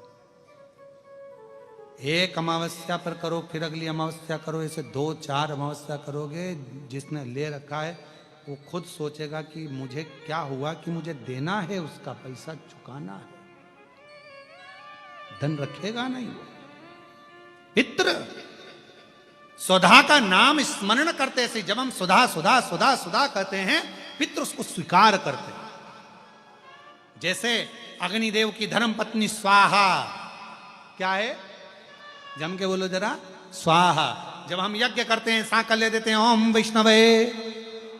[SPEAKER 1] एक अमावस्या पर करो, फिर अगली अमावस्या करो, ऐसे 2-4 अमावस्या करोगे। जिसने ले रखा है वो खुद सोचेगा कि मुझे क्या हुआ कि मुझे देना है, उसका पैसा चुकाना है, धन रखेगा नहीं। पितृ सुधा का नाम स्मरण करते से जब हम सुधा सुधा सुधा सुधा कहते हैं, पितृ उसको स्वीकार करते हैं। जैसे अग्निदेव की धर्म पत्नी स्वाहा, क्या है, जम के बोलो जरा, स्वाहा। जब हम यज्ञ करते हैं, सांकल ले देते हैं, ओम वैष्णवे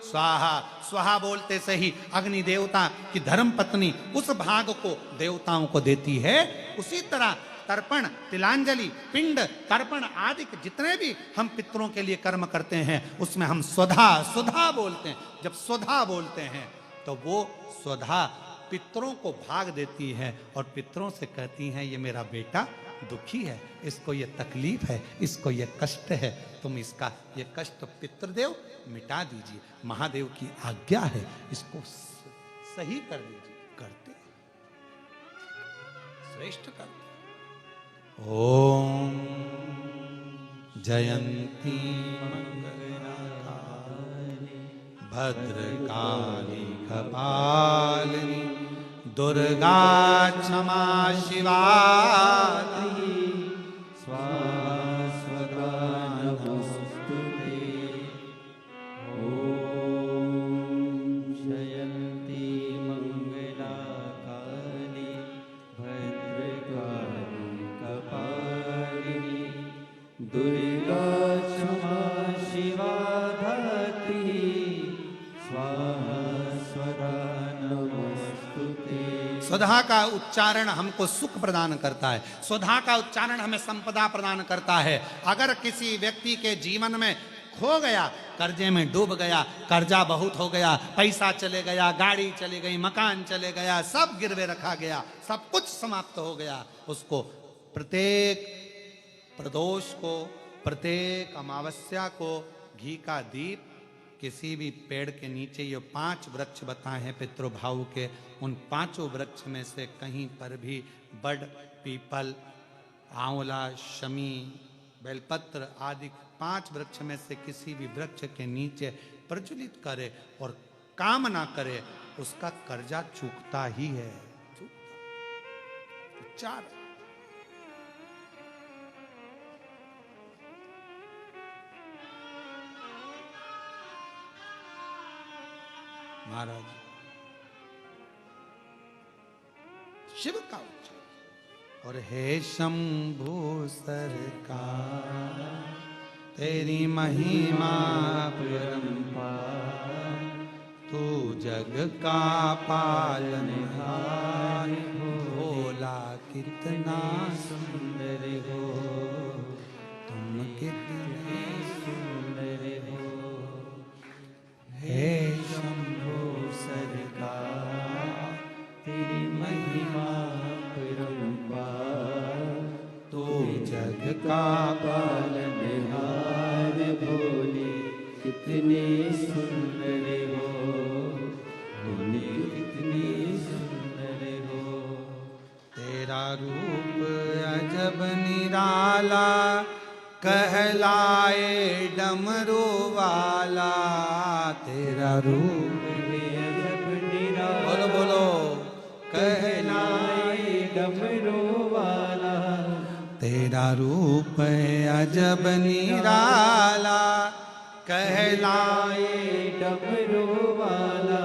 [SPEAKER 1] स्वाहा। स्वाहा बोलते से ही अग्नि देवता की धर्म पत्नी उस भाग को देवताओं को देती है। उसी तरह तर्पण, तिलांजलि, पिंड, तर्पण आदि जितने भी हम पितरों के लिए कर्म करते हैं, उसमें हम स्वधा सुधा बोलते हैं। जब स्वधा बोलते हैं तो वो स्वधा पितरों को भाग देती है और पितरों से कहती हैं, ये मेरा बेटा दुखी है, इसको ये तकलीफ है, इसको ये कष्ट है, तुम इसका ये कष्ट पितृदेव मिटा दीजिए, महादेव की आज्ञा है, इसको सही कर दीजिए। करते, श्रेष्ठ करते। ओम जयंती भद्रकाली कपालिनी दुर्गा क्षमा शिवा
[SPEAKER 2] स्वाहा स्वधा नमस्तुते। ओम जयंती मंगला काली भद्रकाली कपालिनी दुर्गा क्षमा शिवा धात्री स्वाहा स्वधा नमस्तुते।
[SPEAKER 1] स्वधा का उच्चारण हमको सुख प्रदान करता है, स्वधा का उच्चारण हमें संपदा प्रदान करता है। अगर किसी व्यक्ति के जीवन में खो गया, कर्जे में डूब गया, कर्जा बहुत हो गया, पैसा चले गया, गाड़ी चली गई, मकान चले गया, सब गिरवे रखा गया, सब कुछ समाप्त हो गया, उसको प्रत्येक प्रदोष को, प्रत्येक अमावस्या को घी का दीप किसी भी पेड़ के नीचे, ये 5 वृक्ष बताए हैं पितृभाव के, उन 5 वृक्ष में से कहीं पर भी बड़, पीपल, आंवला, शमी, बेलपत्र आदि 5 वृक्ष में से किसी भी वृक्ष के नीचे प्रज्वलित करे और काम ना करे, उसका कर्जा चूकता ही है। चूकता। 4 महाराज शिव का उच्चारण। और हे शंभु सरकार तेरी महिमा परंपार, तू जग का पालनहार, भोला कितना सुंदर हो, तुम कितने सुंदर हो। हे शंभु सरकार तेरी महिमा परंपार, तू जग का पालनहार, रूप अजब निराला कहलाए डमरू वाला। तेरा रूप
[SPEAKER 2] अजब निराला,
[SPEAKER 1] बोलो बोलो
[SPEAKER 2] कहलाए डमरू वाला।
[SPEAKER 1] तेरा रूप अजब निराला कहलाए
[SPEAKER 2] डमरू वाला।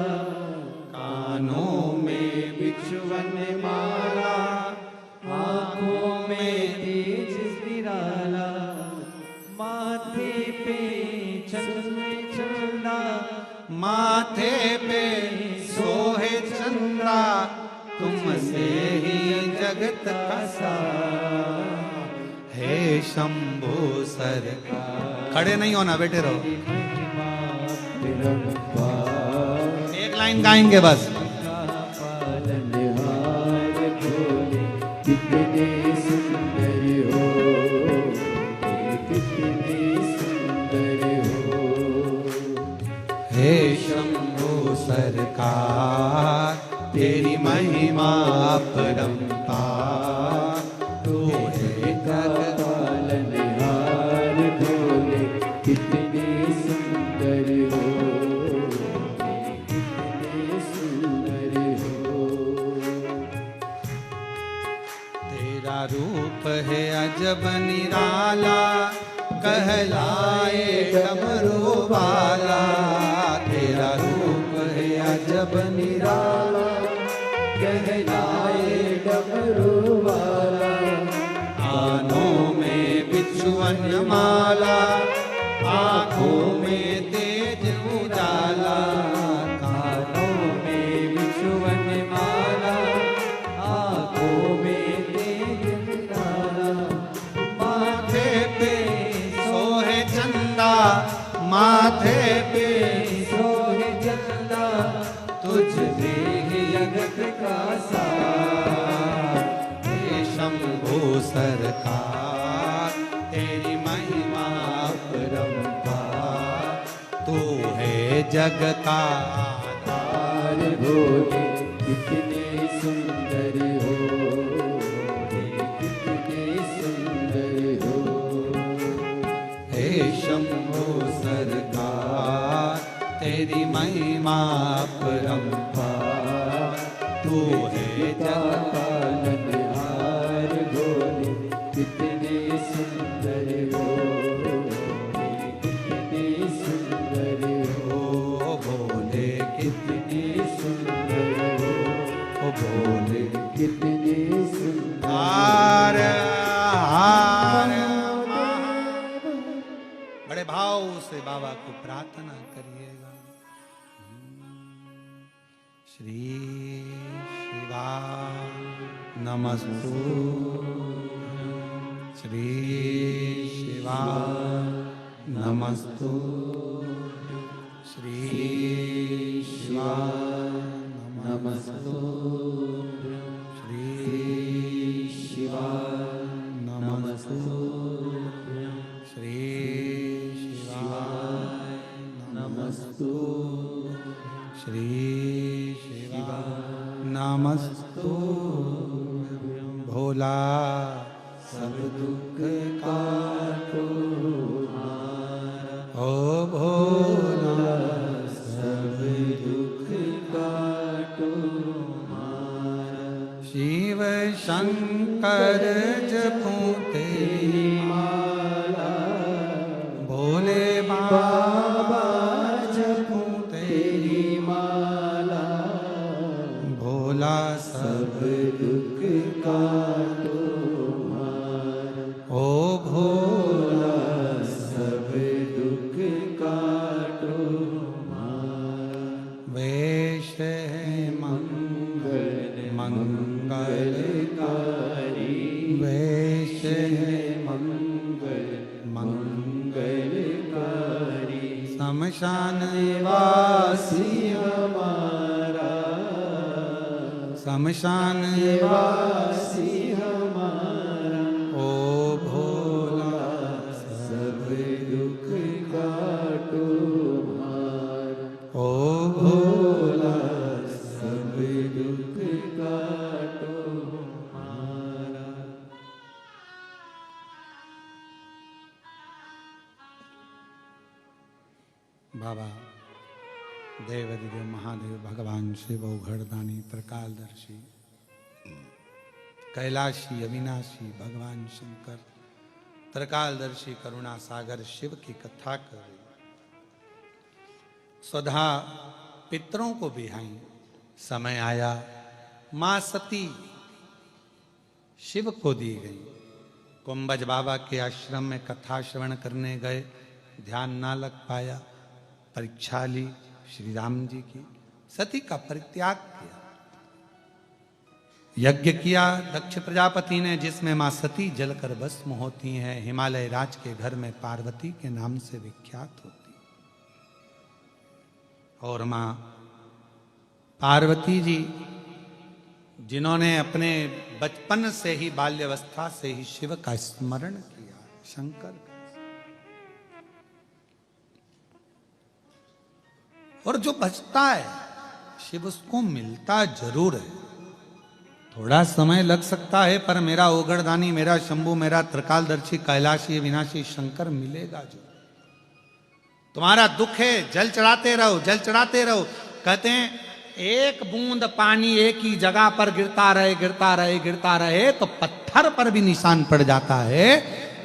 [SPEAKER 1] कानों में
[SPEAKER 2] बिछुवन माला, आँखों में तेज निराला। माथे पे चंद्र चंदा,
[SPEAKER 1] माथे पे सोहे चंदा तुमसे ही जगत का सारा। हे शंभु सरकार। खड़े नहीं होना, बैठे रहो। एक लाइन गाएंगे बस।
[SPEAKER 2] पालनहार भोले कितने सुंदर हो, कितने सुंदर हो।
[SPEAKER 1] हे शंभु सरकार तेरी महिमा परंपार। तू है जग
[SPEAKER 2] पालनहार भोले कितने सुंदर हो, कितने सुंदर हो।
[SPEAKER 1] तेरा रूप है अजब निराला कहलाए डमरू वाला। तेरा रूप है अजब निराला
[SPEAKER 2] कहलाए डमरू वाला।
[SPEAKER 1] कानों में बिछुअन माला, आँखों में तेज उजाला।
[SPEAKER 2] कानों में बिछुवन माला, आँखों में तेज निराला।
[SPEAKER 1] माथे पे सोहे चंदा, माथे पे
[SPEAKER 2] सोहे चंदा,
[SPEAKER 1] तुझ
[SPEAKER 2] तुझे ही जगत का सार।
[SPEAKER 1] हे शंभु सरकार तेरी महिमा परंपार। तू है जग का आधार।
[SPEAKER 2] आधार भोले कितने सुंदर हो, कितने सुंदर हो।
[SPEAKER 1] हे शंभु सरकार तेरी महिमा परंपार। तू है जग
[SPEAKER 2] पालनहार भोले कितने सुंदर हो, कितने सुंदर हो।
[SPEAKER 1] ओ भोले
[SPEAKER 2] कितने सुंदर हो,
[SPEAKER 1] ओ भोले
[SPEAKER 2] कितने सुंदर।
[SPEAKER 1] हार हार बड़े भाव से बाबा को प्रार्थना करिएगा। श्री शिवा नमस्तु, श्री शिवा नमस्तु, श्री शिवा नमस्तु, श्री शिवा नमस्तु, श्री शिवा नमस्तु, श्री शिवा नमस्तु। भोला सब दुख काटो ओ भोला
[SPEAKER 2] सब दुख काटो
[SPEAKER 1] शिव शंकर जपूं तेरी
[SPEAKER 2] माला।
[SPEAKER 1] भोले बाबा जपूं तेरी
[SPEAKER 2] माला।
[SPEAKER 1] भोला सब
[SPEAKER 2] दुख काटो
[SPEAKER 1] ओ भोला
[SPEAKER 2] सब दुख काटो
[SPEAKER 1] वेश है मंगलकारी, वेश है
[SPEAKER 2] मंगलकारी।
[SPEAKER 1] शमशान वासी
[SPEAKER 2] हमारा,
[SPEAKER 1] शमशान
[SPEAKER 2] वासी हमारा।
[SPEAKER 1] ओ भोला
[SPEAKER 2] सब दुख काटो
[SPEAKER 1] ओ भोला
[SPEAKER 2] सब दुख काटो।
[SPEAKER 1] बाबा देवदेव महादेव भगवान शिव औघड़दानी त्रिकालदर्शी कैलाशी अविनाशी भगवान शंकर त्रिकालदर्शी करुणा सागर शिव की कथा कर रही। स्वधा पितरों को बिहाई समय आया मां सती शिव को दी गई। कुंभज बाबा के आश्रम में कथा श्रवण करने गए, ध्यान ना लग पाया, परीक्षा ली श्री राम जी की, सती का परित्याग किया, यज्ञ किया दक्ष प्रजापति ने जिसमें मां सती जलकर भस्म होती हैं, हिमालय राज के घर में पार्वती के नाम से विख्यात होती। और मां पार्वती जी जिन्होंने अपने बचपन से ही बाल्यावस्था से ही शिव का स्मरण किया, शंकर का, और जो बचता है शिव उसको मिलता जरूर है। थोड़ा समय लग सकता है पर मेरा ओगड़दानी, मेरा शंभू, मेरा त्रिकालदर्शी कैलाशी विनाशी शंकर मिलेगा जो। तुम्हारा दुख है जल चढ़ाते रहो, जल चढ़ाते रहो। कहते हैं एक बूंद पानी एक ही जगह पर गिरता रहे गिरता रहे गिरता रहे तो पत्थर पर भी निशान पड़ जाता है।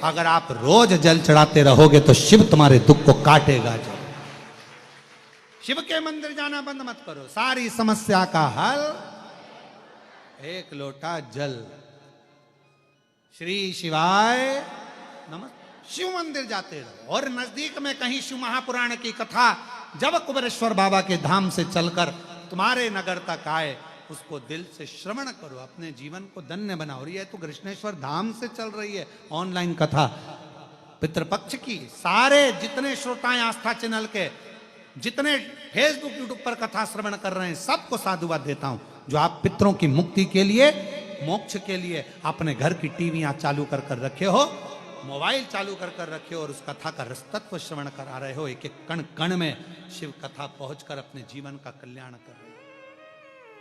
[SPEAKER 1] अगर आप रोज जल चढ़ाते रहोगे तो शिव तुम्हारे दुख को काटेगा जो। शिव के मंदिर जाना बंद मत करो, सारी समस्या का हल एक लोटा जल। श्री शिवाय नमः। शिव मंदिर जाते रहो और नजदीक में कहीं शिव महापुराण की कथा जब कुबेरेश्वर बाबा के धाम से चलकर तुम्हारे नगर तक आए उसको दिल से श्रवण करो, अपने जीवन को धन्य बनाओ। और ये तो कृष्णेश्वर धाम से चल रही है ऑनलाइन कथा पितृपक्ष की। सारे जितने श्रोताएं आस्था चैनल के, जितने फेसबुक यूट्यूब पर कथा श्रवण कर रहे हैं, सबको साधुवाद देता हूं जो आप पितरों की मुक्ति के लिए, मोक्ष के लिए अपने घर की टीवियां चालू कर कर रखे हो, मोबाइल चालू कर कर रखे हो और उस कथा का रसतत्व श्रवण करा रहे हो। एक एक कण कण में शिव कथा पहुंचकर अपने जीवन का कल्याण कर रहे हो।